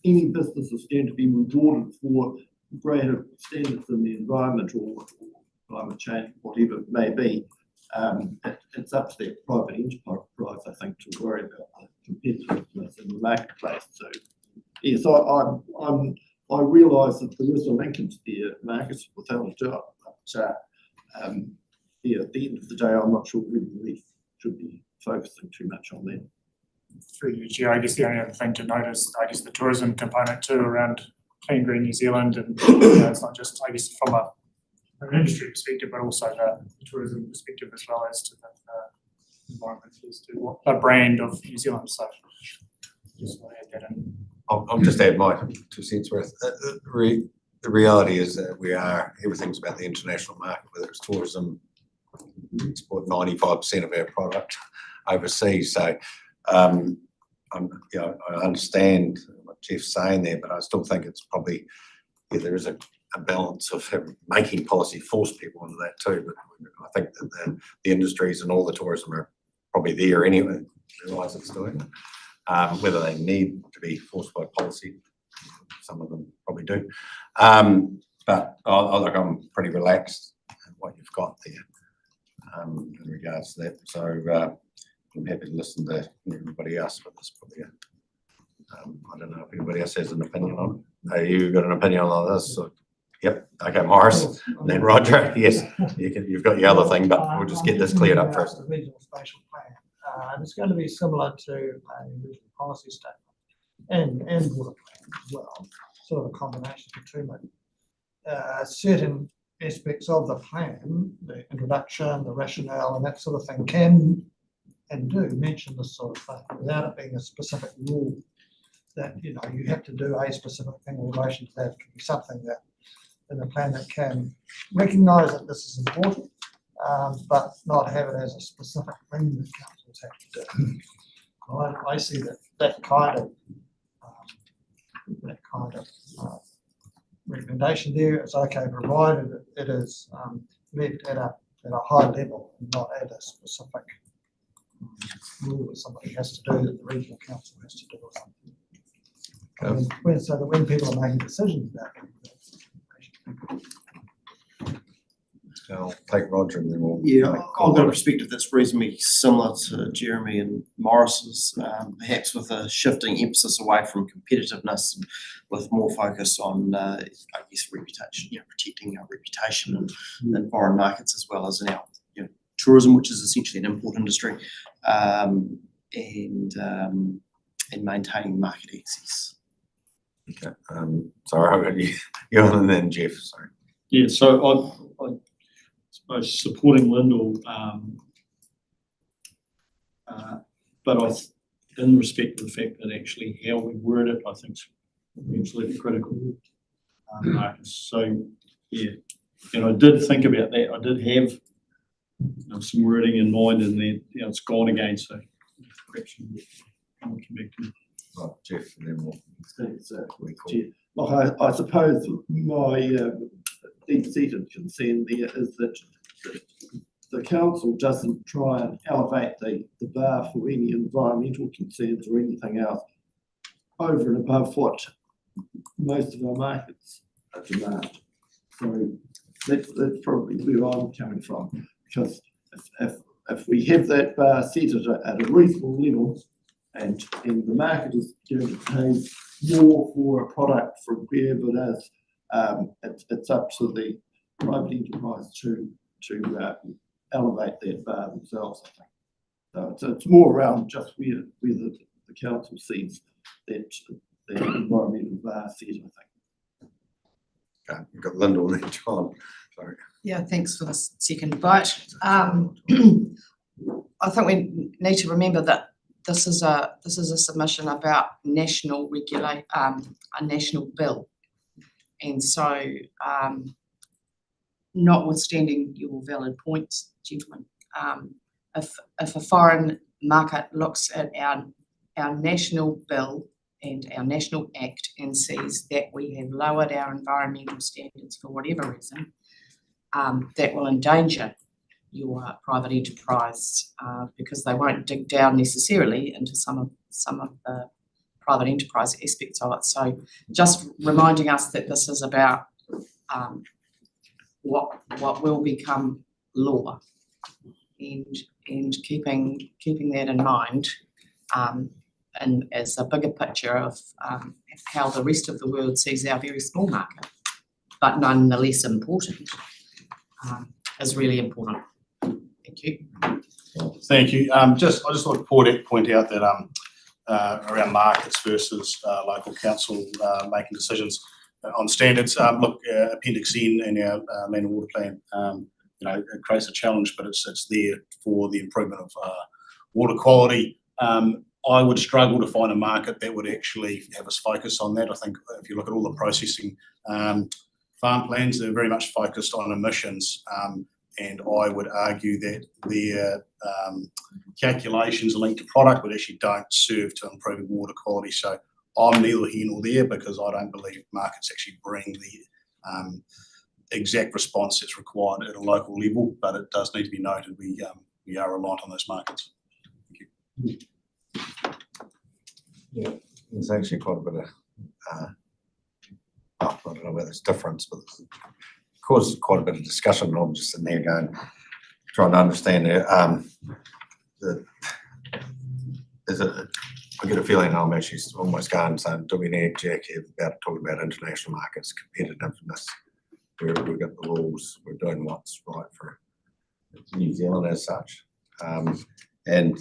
N: any business is going to be rewarded for greater standards in the environment or climate change, whatever it may be, it's up to that private enterprise, I think, to worry about the competitiveness in the marketplace. So, yes, I realise that there is a linkage there, Marcus, without a doubt. But at the end of the day, I'm not sure we should be focusing too much on that.
H: Through you, Chair, I guess the only other thing to note is, I guess, the tourism component too around Clean Green New Zealand, and it's not just, I guess, from an industry perspective, but also the tourism perspective as well as to the environment, as to what the brand of New Zealand. So just want to add that in.
A: I'll just add my 2 cents worth. The reality is that everything's about the international market, whether it's tourism. We export 95% of our product overseas. So I understand what Jeff's saying there, but I still think it's probably, there is a balance of making policy force people into that too. But I think that the industries and all the tourism are probably there anyway, realise it's doing it. Whether they need to be forced by policy, some of them probably do. But I'm pretty relaxed at what you've got there in regards to that. So I'm happy to listen to everybody else, but there's probably I don't know if anybody else has an opinion on it. Have you got an opinion on this? So, yep. Okay, Morris. And then Roger. Yes, you've got your other thing, but we'll just get this cleared up first.
D: The regional spatial plan. It's going to be similar to a regional policy statement and water plan as well, sort of a combination of the two. Certain aspects of the plan, the introduction, the rationale, and that sort of thing can and do mention this sort of thing without it being a specific rule that you have to do a specific thing in relation to that. It could be something that in the plan that can recognise that this is important, but not have it as a specific thing that councils have to do. I see that kind of recommendation there is okay, provided it is left at a high level and not at a specific rule that somebody has to do, that the regional council has to do or something. So that when people are making decisions about it.
A: I'll take Roger and then we'll.
P: Yeah, I've got a perspective that's reasonably similar to Jeremy and Morris's, perhaps with a shifting emphasis away from competitiveness and with more focus on, I guess, reputation, protecting our reputation in foreign markets as well as in our, tourism, which is essentially an import industry, and maintaining market access.
A: Okay, sorry, I'll go to you and then Jeff, sorry.
N: Yeah, so I suppose supporting Lyndall, but in respect to the fact that actually how we word it, I think is absolutely critical. Marcus. So yeah, and I did think about that. I did have some wording in mind, and then it's gone again. So perhaps we'll come back to it.
A: Right, Jeff, and then we'll.
N: Thanks, Look,
M: I suppose my deep-seated concern there is that the council doesn't try and elevate the bar for any environmental concerns or anything else over and above what most of our markets demand. So that's probably where I'm coming from, because if we have that bar set at a reasonable level, and the market is going to pay more for a product from wherever it is, it's up to the private enterprise to elevate that bar themselves, I think. So it's more around just where the council sees that environmental bar set, I think.
A: Okay, we've got Lyndall and then John, sorry.
C: Yeah, thanks for the second bite. I think we need to remember that this is a submission about national a national bill. And so, notwithstanding your valid points, gentlemen, if a foreign market looks at our national bill and our national act and sees that we have lowered our environmental standards for whatever reason, that will endanger your private enterprise, because they won't dig down necessarily into some of the private enterprise aspects of it. So just reminding us that this is about what will become law, and keeping that in mind, and as a bigger picture of how the rest of the world sees our very small market, but nonetheless important, is really important. Thank you.
K: Thank you. I just want to point out that around markets versus local council making decisions on standards. Look, Appendix N in our land and water plan, it creates a challenge, but it's there for the improvement of water quality. I would struggle to find a market that would actually have us focus on that. I think if you look at all the processing farm plans, they're very much focused on emissions. And I would argue that their calculations linked to product but actually don't serve to improve water quality. So I'm neither here nor there, because I don't believe markets actually bring the exact response that's required at a local level. But it does need to be noted we are reliant on those markets. Thank you.
A: Yeah, there's actually quite a bit of, I don't know whether there's difference, but caused quite a bit of discussion. I'm just in there going, trying to understand it. I get a feeling I'm actually almost going saying, do we need Jack here about talking about international markets, competitiveness, where we've got the rules, we're doing what's right for New Zealand as such. And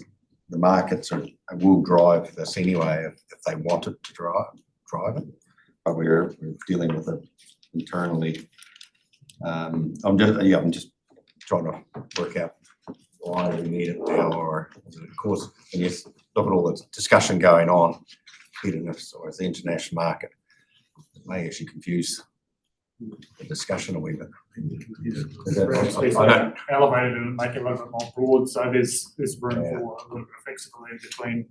A: the markets will drive this anyway if they wanted to drive it. But we're dealing with it internally. I'm just trying to work out why we need it now, or of course, when you look at all the discussion going on, competitiveness or the international market, it may actually confuse the discussion a wee bit.
H: I don't elevate it and make it a little bit more broad, so there's room for a little bit of flexibility between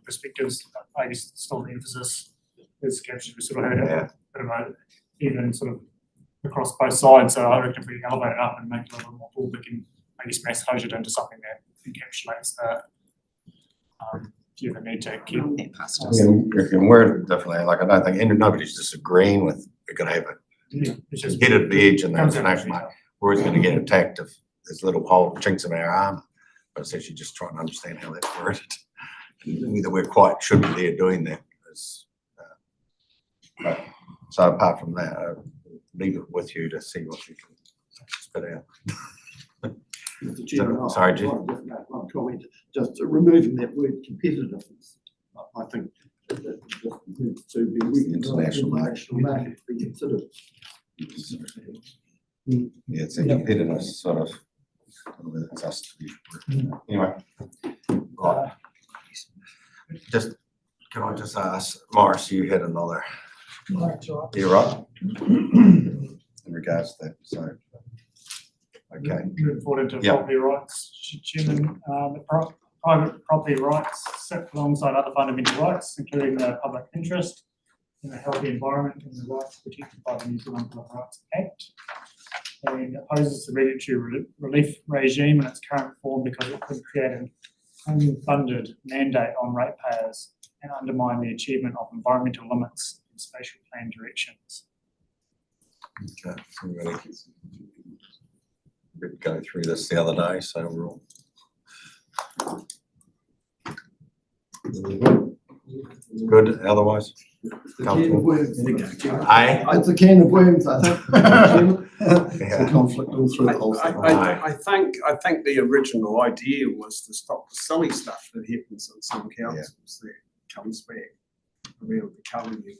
H: perspectives. I guess still the emphasis is captured. We sort of heard a bit about even sort of across both sides. So I reckon if we elevate it up and make it a little bit more broad, we can, I guess, mass close it into something that encapsulates Do you need to keep
C: Run that past us.
A: And we're definitely, like, I don't think, and nobody's disagreeing with, we're gonna have
H: it's just
A: hit at the edge and
H: comes
A: then
H: down to
A: actually,
H: detail.
A: we're always gonna get attacked if there's little hole chinks in our armor. But it's actually just trying to understand how that's worded. And whether we're quite should be there doing that. But, so apart from that, I'll leave it with you to see what you can spit out.
N: Mr. Chairman,
A: Sorry,
N: I'd
A: Jim.
N: like to just make one comment, just removing that word competitiveness. I think that just needs to be
A: International market.
N: international market to be considered.
A: Yeah, it's a competitiveness sort of. It's us to be. Anyway. Right. Just, can I just ask, Morris, you had another, you're right? In regards to that, so. Okay.
H: Moving forward into
A: Yeah.
H: property rights, Chairman, private property rights sit alongside other fundamental rights, including the public interest in a healthy environment and the rights protected by the New Zealand Bill of Rights Act. And opposes the regulatory relief regime in its current form because it could create an unfunded mandate on ratepayers and undermine the achievement of environmental limits in spatial plan directions.
A: Okay, so we're gonna did go through this the other day, so we're all. Good, otherwise?
N: It's a can of worms.
A: Aye.
N: It's a can of worms, I think. It's
A: Yeah.
N: a conflict all through the whole thing.
F: I think the original idea was to stop the silly stuff that happens in some councils that comes back around the colouring. You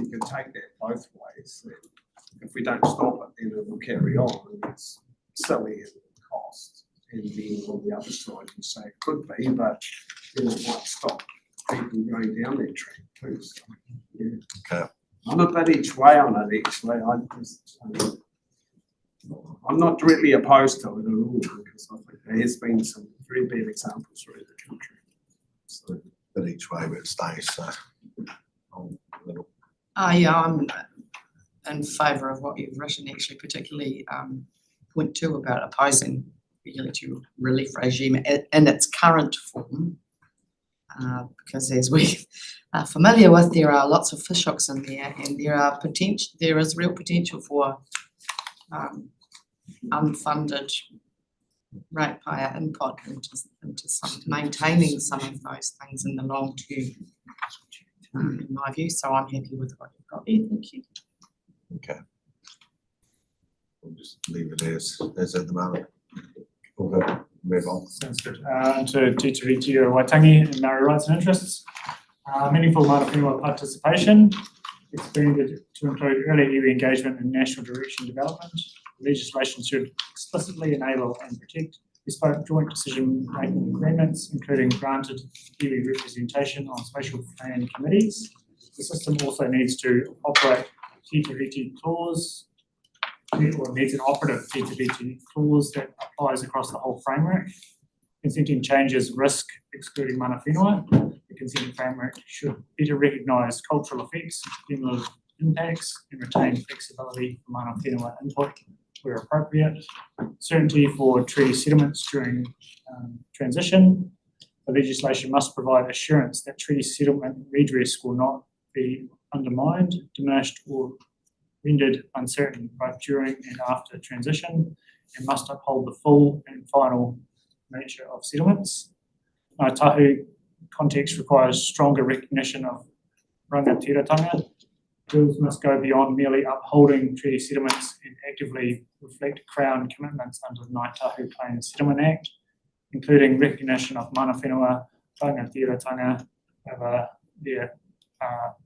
F: can take that both ways. That if we don't stop it, then it will carry on and it's silly and cost. And then on the other side, you say it could be, but then it might stop people going down that track too. So, yeah.
A: Okay.
F: I'm a bit each way on it actually. I'm not directly opposed to it at all because I think there has been some very bad examples through the country. So,
A: But each way it stays, so.
C: Yeah, I'm in favour of what you've written, actually, particularly point 2 about opposing regulatory relief regime in its current form. Because as we are familiar with, there are lots of fish hooks in there, and there is real potential for unfunded ratepayer input into maintaining some of those things in the long term, in my view. So I'm happy with what you've got there. Thank you.
A: Okay. We'll just leave it as at the moment. We'll go, move on.
H: Sounds good. To Te Tiriti o Waitangi and Maori rights and interests. Meaningful Mana Whenua participation, expanded to include early iwi engagement and national direction development. Legislation should explicitly enable and protect bespoke joint decision-making agreements, including granted iwi representation on spatial plan committees. The system also needs to operate Te Tiriti clause, or needs an operative Te Tiriti clause that applies across the whole framework. Consenting changes risk excluding mana whenua. The consenting framework should better recognise cultural effects, cumulative impacts, and retain flexibility for mana whenua input where appropriate. Certainty for treaty settlements during transition. The legislation must provide assurance that treaty settlement redress will not be undermined, diminished, or rendered uncertain both during and after transition, and must uphold the full and final nature of settlements. Ngāi Tahu context requires stronger recognition of rangatiratanga. Bills must go beyond merely upholding treaty settlements and actively reflect Crown commitments under the Ngāi Tahu Plain Settlement Act, including recognition of mana whenua rangatiratanga over their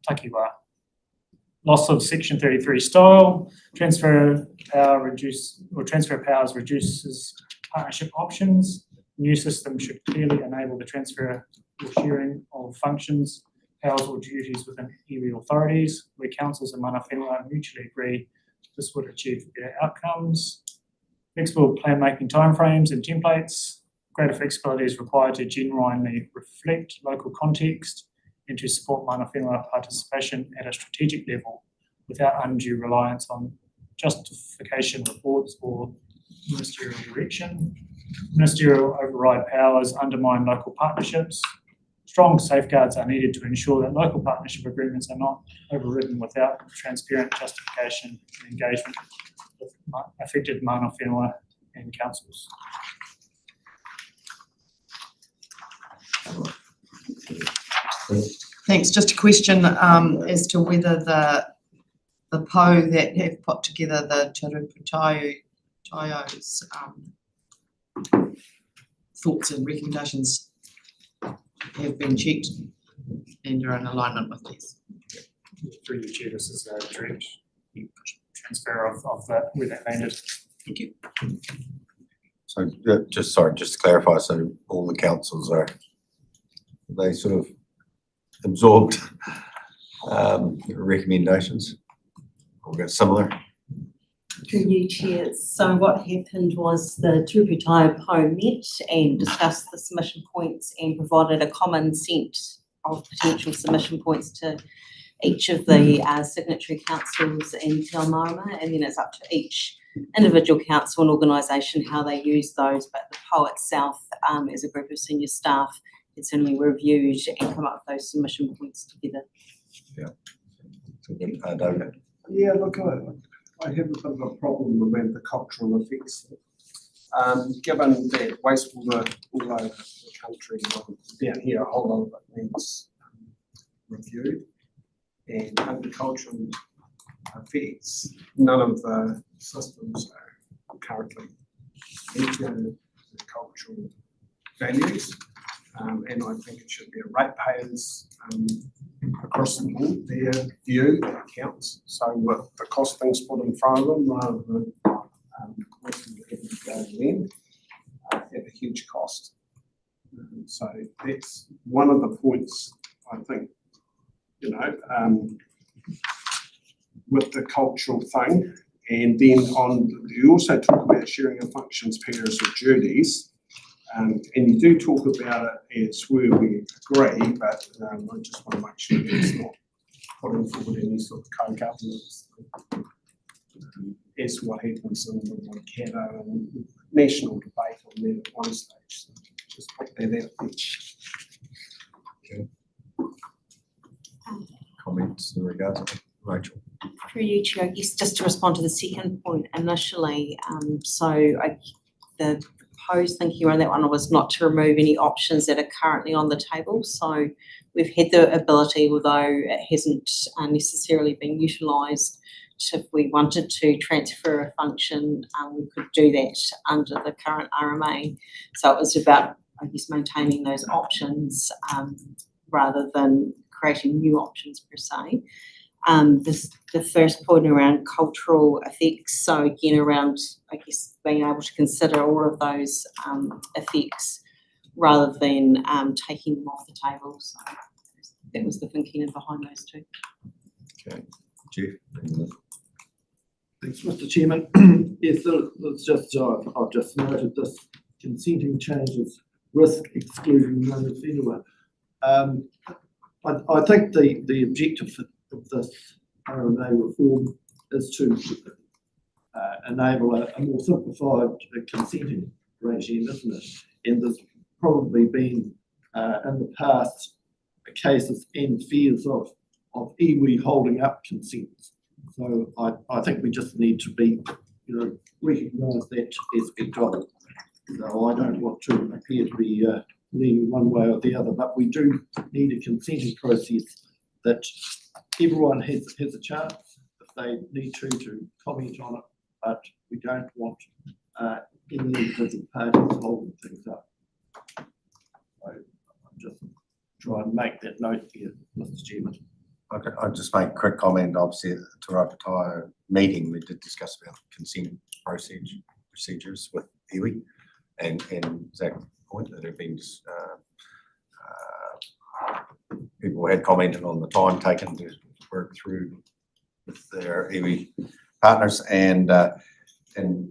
H: takiwa. Loss of Section 33 style, transfer powers reduces partnership options. New system should clearly enable the transfer or sharing of functions, powers or duties within iwi authorities, where councils and mana whenua mutually agree this would achieve better outcomes. Flexible plan making timeframes and templates. Greater flexibility is required to genuinely reflect local context and to support mana whenua participation at a strategic level without undue reliance on justification reports or ministerial direction. Ministerial override powers undermine local partnerships. Strong safeguards are needed to ensure that local partnership agreements are not overridden without transparent justification and engagement with affected mana whenua and councils.
C: Thanks. Just a question as to whether the PO that have put together the Taio's thoughts and recommendations have been checked and are in alignment with these.
H: Through you, Chair, this is a direct transfer of that, where that landed.
C: Thank you.
A: So just to clarify, so all the councils they sort of absorbed recommendations or similar?
Q: Through you, Chair. So what happened was the Turuputai PO met and discussed the submission points and provided a common set of potential submission points to each of the signatory councils in Te Ao Marama, and then it's up to each individual council and organisation how they use those, but the PO itself, as a group of senior staff, had certainly reviewed and come up with those submission points together.
A: Yeah. David?
F: Yeah, look, I have a bit of a problem with the cultural effects. Given that wastewater all over the country, down here, a whole lot of it needs reviewed, and agricultural effects, none of the systems are currently meeting the cultural values. And I think it should be a ratepayers across the board, their view that counts. So with the costings put in front of them, rather than working together to them, at a huge cost. So that's one of the points, I think, with the cultural thing. And then you also talk about sharing of functions, powers or duties. And you do talk about it as where we agree, but I just want to make sure that it's not putting forward any sort of co-governance as what happens in the Waikato and national debate on that at one stage. So just put that out there.
A: Okay. Comments in regards to Rachel?
Q: Through you, Chair, yes, just to respond to the second point initially, the proposed thinking around that one was not to remove any options that are currently on the table. So we've had the ability, although it hasn't necessarily been utilised, if we wanted to transfer a function, we could do that under the current RMA. So it was about, I guess, maintaining those options rather than creating new options per se. The first point around cultural effects, so again around, I guess, being able to consider all of those effects rather than taking them off the table. So that was the thinking behind those two.
A: Okay, Jeff.
N: Thanks, Mr. Chairman. Yes, there's just, I've just noted this consenting changes risk excluding mana whenua. I think the objective of this RMA reform is to enable a more simplified consenting regime, isn't it? And there's probably been in the past cases and fears of iwi holding up consents. So I think we just need to be, recognise that aspect of it. So I don't want to appear to be leaning one way or the other, but we do need a consenting process that everyone has a chance if they need to comment on it, but we don't want any individual parties holding things up. So I'm just trying to make that note here, Mr. Chairman.
A: Okay, I'll just make a quick comment. Obviously, at the Te Rauwhiti meeting, we did discuss about consent procedures with iwi, and Zach's point that have been people had commented on the time taken to work through with their iwi partners, and a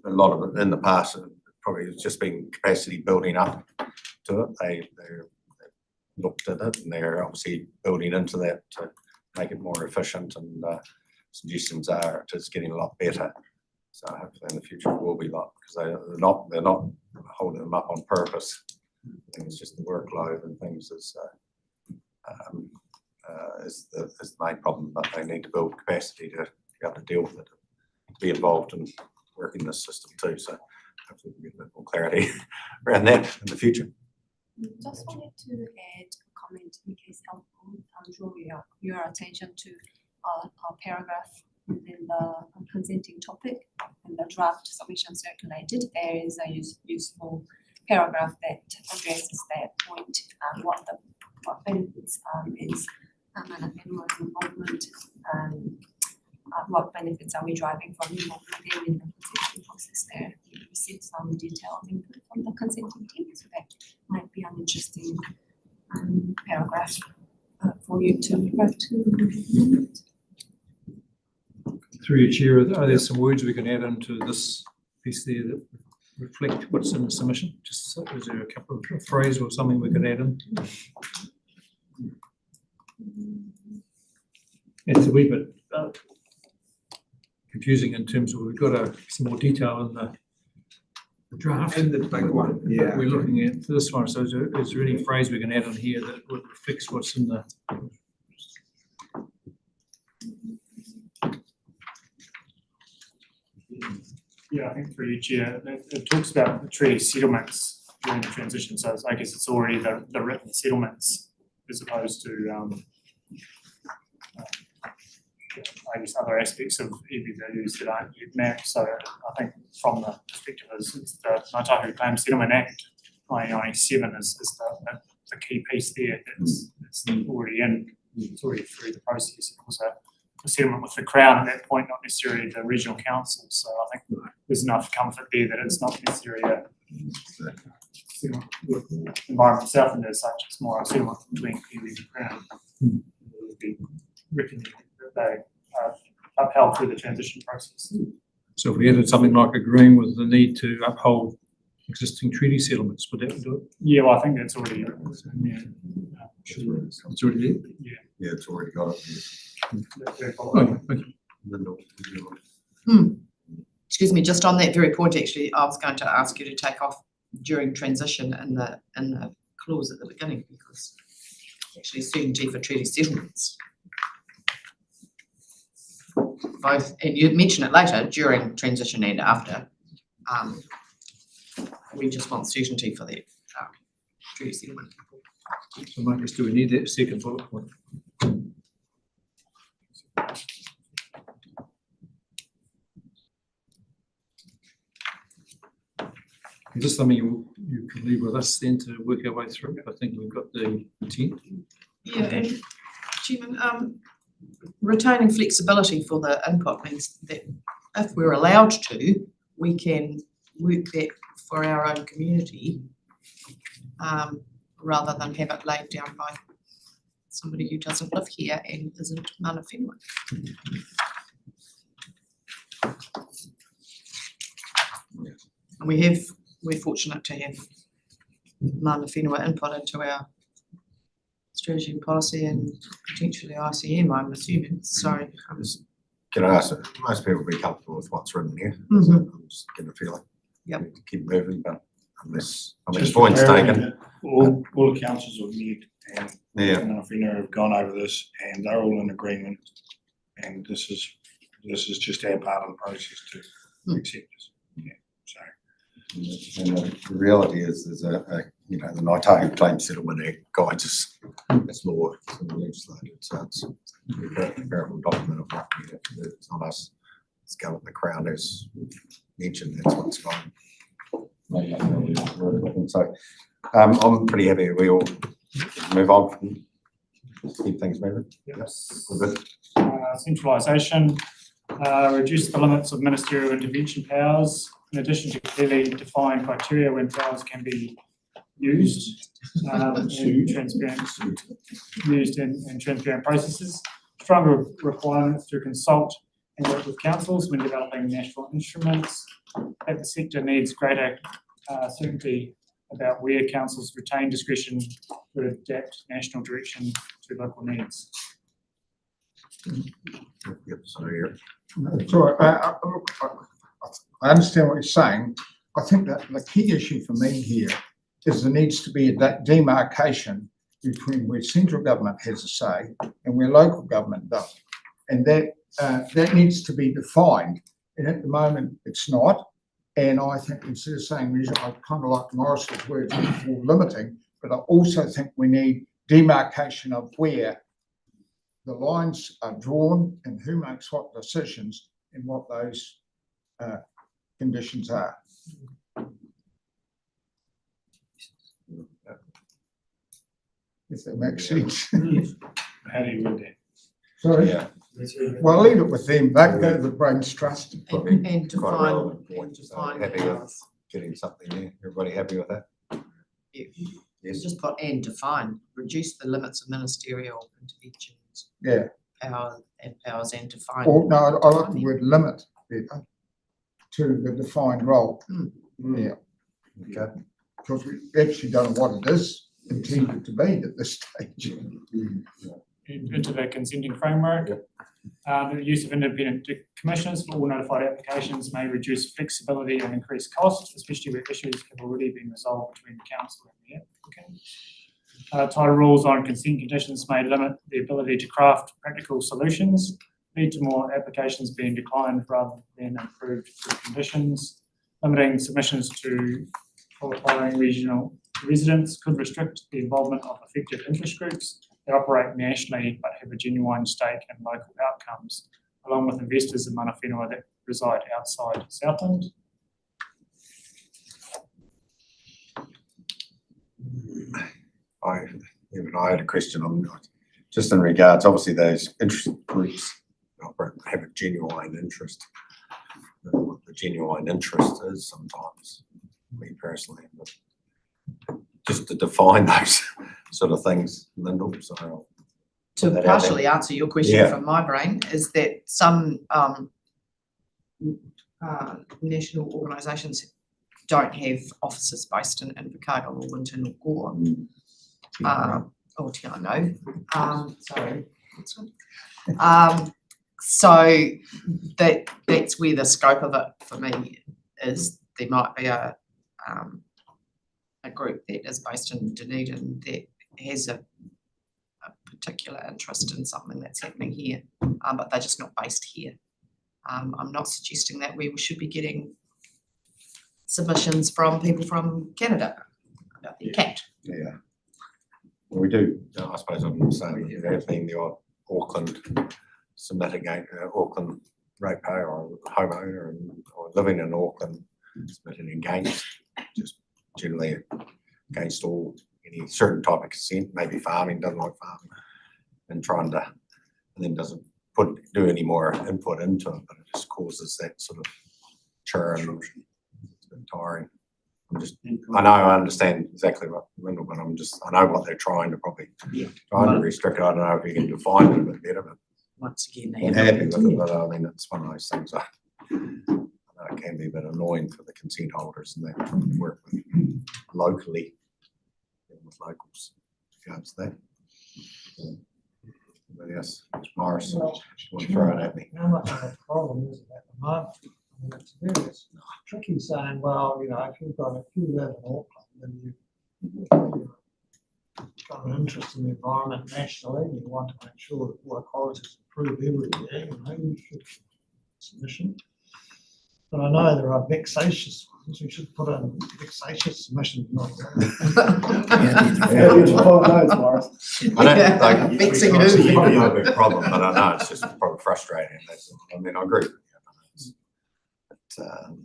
A: lot of it in the past probably has just been capacity building up to it. They looked at it and they're obviously building into that to make it more efficient, and suggestions are it's getting a lot better. So hopefully in the future it will be not, because they're not holding them up on purpose. I think it's just the workload and things is the main problem, but they need to build capacity to be able to deal with it, be involved in working this system too. So hopefully we get a bit more clarity around that in the future.
O: Just wanted to add a comment in case helpful, draw your attention to a paragraph within the consenting topic in the draft submission circulated. There is a useful paragraph that addresses that point, what benefits is Mana Whenua involvement, what benefits are we driving from involvement in the consenting process there. We received some detailed input from the consenting team, so that might be an interesting paragraph for you to refer to.
B: Through your chair, are there some words we can add into this piece there that reflect what's in the submission? Just, is there a couple of phrases or something we can add in? It's a wee bit confusing in terms of we've got some more detail in the draft.
F: And the big one, yeah.
B: We're looking at this one, so is there any phrase we can add in here that would fix what's in the?
H: Yeah, I think through you, Chair, it talks about the treaty settlements during the transition, so I guess it's already the written settlements as opposed to I guess other aspects of EV values that aren't yet mapped. So I think from the perspective is it's the Ngāi Tahu Claim Settlement Act 1997 is the key piece there that's already in, it's already through the process. It was a settlement with the Crown at that point, not necessarily the regional council. So I think there's enough comfort there that it's not necessarily a settlement with the environment itself, and as such it's more a settlement between Kiwi and the Crown. It would be recommended that they are upheld through the transition process.
B: So if we added something like agreeing with the need to uphold existing treaty settlements, would that do it?
H: Yeah, well, I think that's already, yeah.
B: It's already there?
H: Yeah.
A: Yeah, it's already got it.
C: Excuse me, just on that very point, actually, I was going to ask you to take off during transition in the clause at the beginning, because actually certainty for treaty settlements. Both, and you mention it later, during transition and after. We just want certainty for that treaty settlement.
B: So Marcus, do we need that second bullet point? Is this something you can leave with us then to work our way through? I think we've got the intent.
C: Yeah, and Chairman, retaining flexibility for the input means that if we're allowed to, we can work that for our own community, rather than have it laid down by somebody who doesn't live here and isn't Mana Whenua. And we're fortunate to have Mana Whenua input into our strategy and policy and potentially ICM, I'm assuming. So
A: Can I ask, most people will be comfortable with what's written here.
C: Mhm.
A: So I'm just getting a feeling.
C: Yep.
A: We need to keep moving, but unless
R: Just
A: points
R: for clarity,
A: taken.
R: All the councils have met and
A: Yeah.
R: Mana Whenua have gone over this and they're all in agreement. And this is just our part of the process to accept this. Yeah, so.
A: And the reality is there's the Ngāi Tahu Claim Settlement Act guides us, it's law, it's legislated, so it's a comparable document of what we have to do. It's not us, it's go with the Crown as mentioned, that's what's going. So I'm pretty happy we all move on, keep things moving.
H: Yes.
A: All good.
H: Centralisation, reduce the limits of ministerial intervention powers, in addition to clearly define criteria when powers can be used, in transparent processes, stronger requirements to consult and work with councils when developing national instruments, that the sector needs greater certainty about where councils retain discretion to adapt national direction to local needs.
A: Yep, so here.
M: Sorry, I understand what you're saying. I think that the key issue for me here is there needs to be a demarcation between where central government has a say and where local government doesn't. And that needs to be defined. And at the moment, it's not. And I think instead of saying, I kind of like Morris's words, more limiting, but I also think we need demarcation of where the lines are drawn and who makes what decisions and what those conditions are. If that makes sense.
R: How do you read that?
M: Sorry?
A: Yeah.
M: Well, leave it with them. They're the brain's trust.
C: And
A: Quite a
C: define,
A: relevant point. So
C: define
A: happy with
C: powers.
A: getting something there. Everybody happy with that?
C: Yes. Just put and define, reduce the limits of ministerial interventions.
M: Yeah.
C: Powers and define.
M: Or, no, I like the word limit better to the defined role. Yeah.
A: Okay.
M: Because we actually don't know what it is intended to be at this stage.
H: Into the consenting framework. The use of independent commissioners for all notified applications may reduce flexibility and increase costs, especially where issues have already been resolved between the council and the applicant. Tighter rules on consent conditions may limit the ability to craft practical solutions, lead to more applications being declined rather than improved through conditions. Limiting submissions to qualifying regional residents could restrict the involvement of affected interest groups that operate nationally but have a genuine stake in local outcomes, along with investors in mana whenua that reside outside Southland.
A: I had a question on, just in regards, obviously those interest groups have a genuine interest. What the genuine interest is sometimes, me personally, but just to define those sort of things, Lyndall, so. I'll
C: To
A: put that out
C: partially
A: there.
C: answer your question
A: Yeah.
C: from my brain is that some national organisations don't have offices based in Invercargill or Winton or Gore. Or Tiano, sorry. So that's where the scope of it for me is. There might be a group that is based in Dunedin that has a particular interest in something that's happening here, but they're just not based here. I'm not suggesting that we should be getting submissions from people from Canada about their cat.
A: Yeah. We do, I suppose I'm saying, there has been the odd Auckland submitting Auckland ratepayer or homeowner or living in Auckland submitting against, just generally against any certain type of consent, maybe farming, doesn't like farming, and trying to, and then doesn't do any more input into it, but it just causes that sort of churn. It's been tiring. I understand exactly what, but I know what they're trying to trying to restrict it. I don't know if you can define it a bit better, but
C: once again,
A: I'm happy with it, but I mean, it's one of those things I know it can be a bit annoying for the consent holders and that trying to work with locally with locals regards to that. But yes, Morris, want to throw it at me.
D: How much of a problem is it at the moment? I mean, it's very tricky saying, well, if you live in Auckland, then you've got an interest in the environment nationally, and you want to make sure that water quality is improved everywhere, you should submission. But I know there are vexatious ones. We should put in vexatious submissions, not.
C: Fixing
A: It's probably not a big problem, but I know it's just probably frustrating. I mean, I agree with you.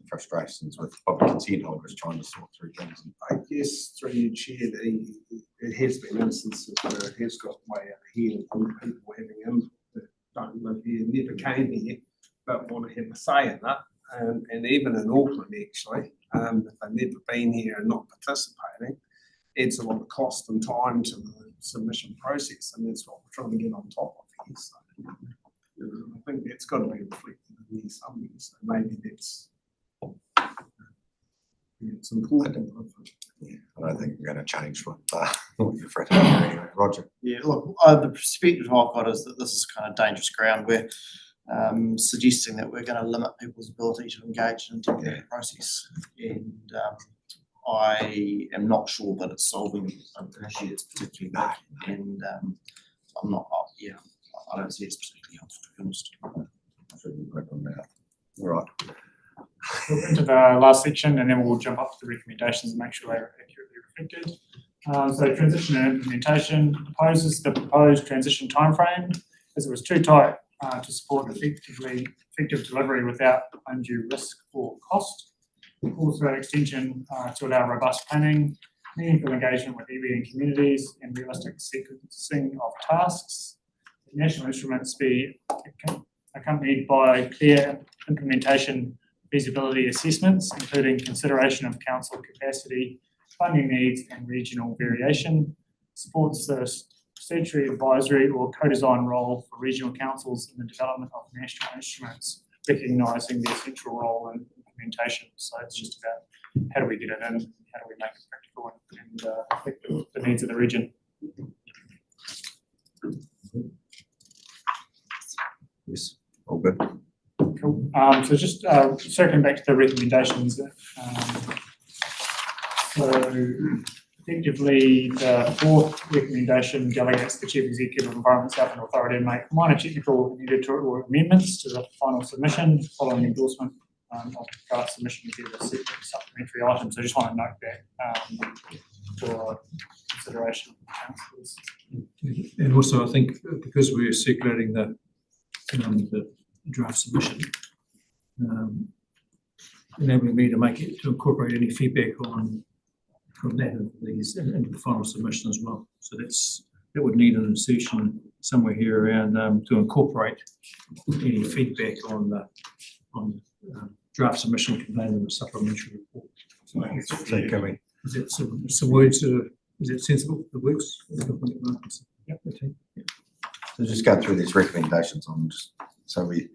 A: Frustrations with public consent holders trying to sort through things.
F: I guess through your chair, it has been instances where it has got way out of hand on people having input that don't live here, never came here, but want to have a say in that. And even in Auckland, actually, if they've never been here and not participating, adds a lot of cost and time to the submission process, and that's what we're trying to get on top of here. So I think that's got to be reflected in here somewhere. So maybe that's it's important.
A: Yeah, I don't think we're going to change what you've read anyway, Roger.
P: Yeah, look, the perspective I've got is that this is kind of dangerous ground where suggesting that we're going to limit people's ability to engage in the democratic process. And I am not sure that it's solving an issue that's particularly big. And I'm not, I don't see it's particularly helpful, to be honest.
A: All right.
H: We'll go into the last section and then we'll jump up to the recommendations and make sure they're accurately reflected. So transition and implementation proposes the proposed transition timeframe as it was too tight to support effective delivery without undue risk or cost. Also extension to allow robust planning, meaningful engagement with EB and communities and realistic sequencing of tasks. The national instruments be accompanied by clear implementation feasibility assessments, including consideration of council capacity, funding needs and regional variation, supports the statutory advisory or co-design role for regional councils in the development of national instruments, recognising their central role in implementation. So it's just about how do we get it in, how do we make it practical and affect the needs of the region.
A: Yes, all good.
H: Cool. So just circling back to the recommendations. So effectively, the fourth recommendation delegates the Chief Executive of Environment Southland Authority to make minor technical and editorial amendments to the final submission following endorsement of the draft submission to the separate supplementary items. So I just want to note that for consideration of councillors.
B: And also, I think because we're circulating the draft submission, enabling me to make it, to incorporate any feedback from that into the final submission as well. So that would need an insertion somewhere here around to incorporate any feedback on the draft submission contained in the supplementary report. So
A: can we?
B: Is it some words? Is it sensible? It works.
H: Yep.
B: Okay. Yeah.
A: So just go through these recommendations on just so we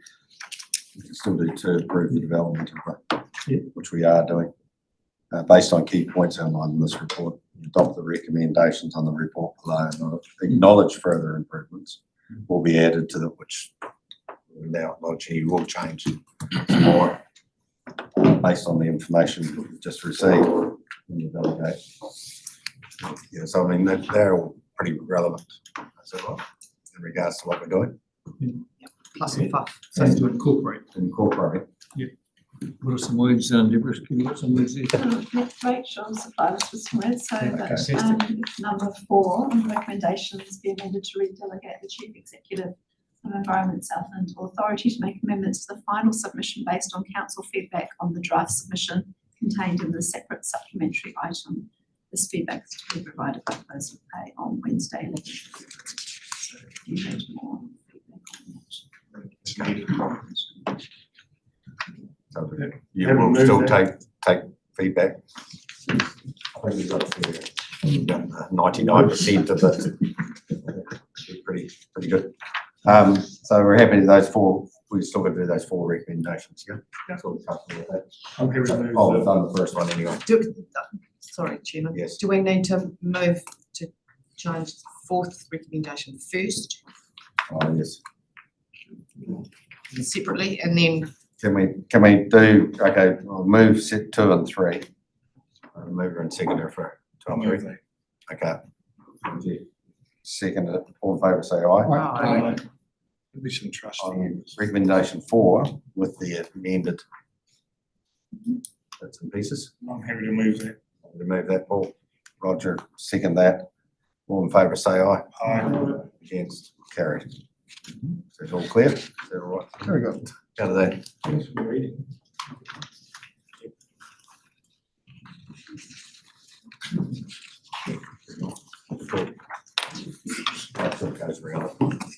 A: can still do to improve the development of that, which we are doing. Based on key points outlined in this report, adopt the recommendations on the report below and acknowledge further improvements will be added to the which now acknowledging will change more based on the information we've just received when you delegate. Yeah, so I mean they're all pretty relevant, is that right, in regards to what we're doing?
C: Plus and five.
B: So to incorporate.
A: Incorporate.
B: Yeah. What are some words, Deborah? Can you get some words there?
S: Rachel supplied us with some words, so
B: Okay.
S: that number 4, recommendations be amended to redelegate the Chief Executive of Environment Southland Authority to make amendments to the final submission based on council feedback on the draft submission contained in the separate supplementary item. This feedback is to be provided by close of play on Wednesday, 11th. So you need more feedback on that.
A: So you will still take feedback. I think we've got 99% of it. Pretty good. So we're happy with those 4. We're still going to do those 4 recommendations. Yeah. That's all comfortable with that.
H: Okay, we've moved
A: Oh, we've done the first one anyway.
C: Sorry, Chairman.
A: Yes.
C: Do we need to move to change the 4th recommendation first
A: Oh, yes.
C: separately and then?
A: Can we do, okay, we'll move set 2 and 3. Mover and seconder for 2 and 3. Okay. Second, all in favour say aye.
C: Aye.
R: There'll be some trust.
A: On recommendation 4 with the amended bits and pieces.
R: I'm happy to move that.
A: Remove that, Paul. Roger, second that. All in favour say aye.
R: Aye.
A: Against, carried. So it's all clear? Is that all right?
M: Very good.
A: Out of that.
B: Thanks for reading.
A: That sort of goes around.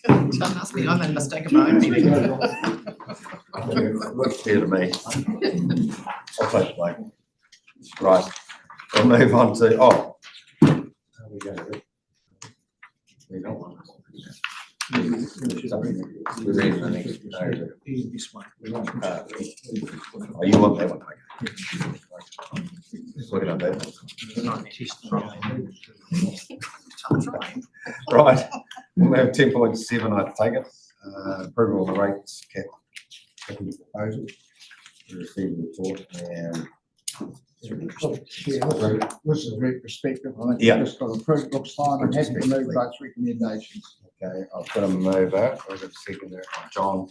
C: Don't ask me, I made a mistake in my own meeting.
A: Looks clear to me. I'll take the blame. Right, we'll move on to, how we go to it? We don't want to. We're ready for the next.
B: This one.
A: Oh, you want that one? Okay. Just looking at that. Right, we'll have 10.7, I take it. Approval of the rates cap proposal. We received the report and.
M: This is retrospective, I think
A: Yeah.
M: we've just got approved, looks fine, I'm happy to move those recommendations.
A: Okay, I'll put a mover, I've got a second there, John.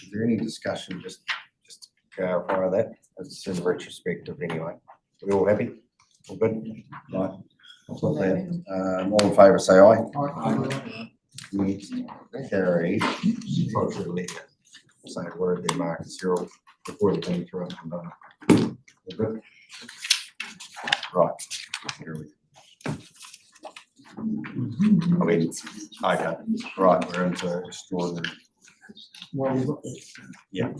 A: Is there any discussion, just to clarify that, it's in retrospective anyway, we all happy? All good? Right. I'll put that, all in favour, say aye. Next, carried. Sorry for the letter. Say a word there, Marcus, you're all, before the thing through it and done. All good? Right, here we go. I mean, okay, right, we're into extraordinary.
M: Well, we've got
A: Yeah.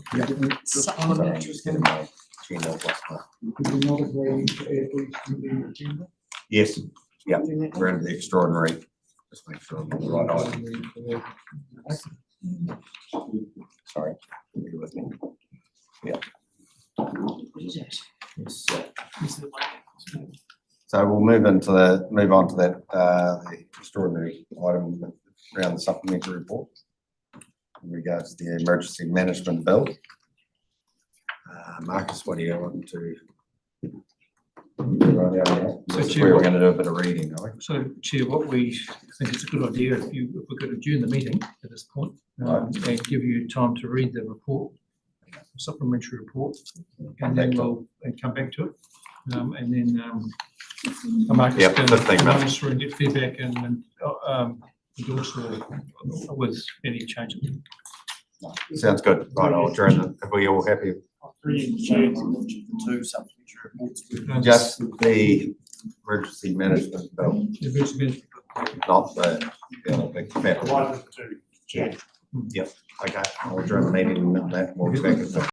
C: Supplementary.
A: Just get my agenda what's my-
M: Could we not agree to add these to the agenda?
A: Yes, yeah, we're into the extraordinary. Just make sure I'm on the right item. Sorry, you with me? Yeah. So we'll move on to that, the extraordinary item around the supplementary report in regards to the emergency management bill. Marcus, what do you want to? This is where we're going to do a bit of reading, are we?
B: So, Chair, what we think is a good idea, if we could adjourn the meeting at this point, and give you time to read the report, supplementary report, and then we'll come back to it. And then Marcus
A: Yep,
B: can
A: 15 minutes.
B: monitor and get feedback and endorse with any changes.
A: Sounds good. Right, I'll adjourn it. Are we all happy?
P: Two supplementary reports.
A: Just the emergency management bill,
B: Emergency
A: not the big fat one.
H: One, two, Chair.
A: Yep, okay, I'll adjourn the meeting and that, we'll be back at the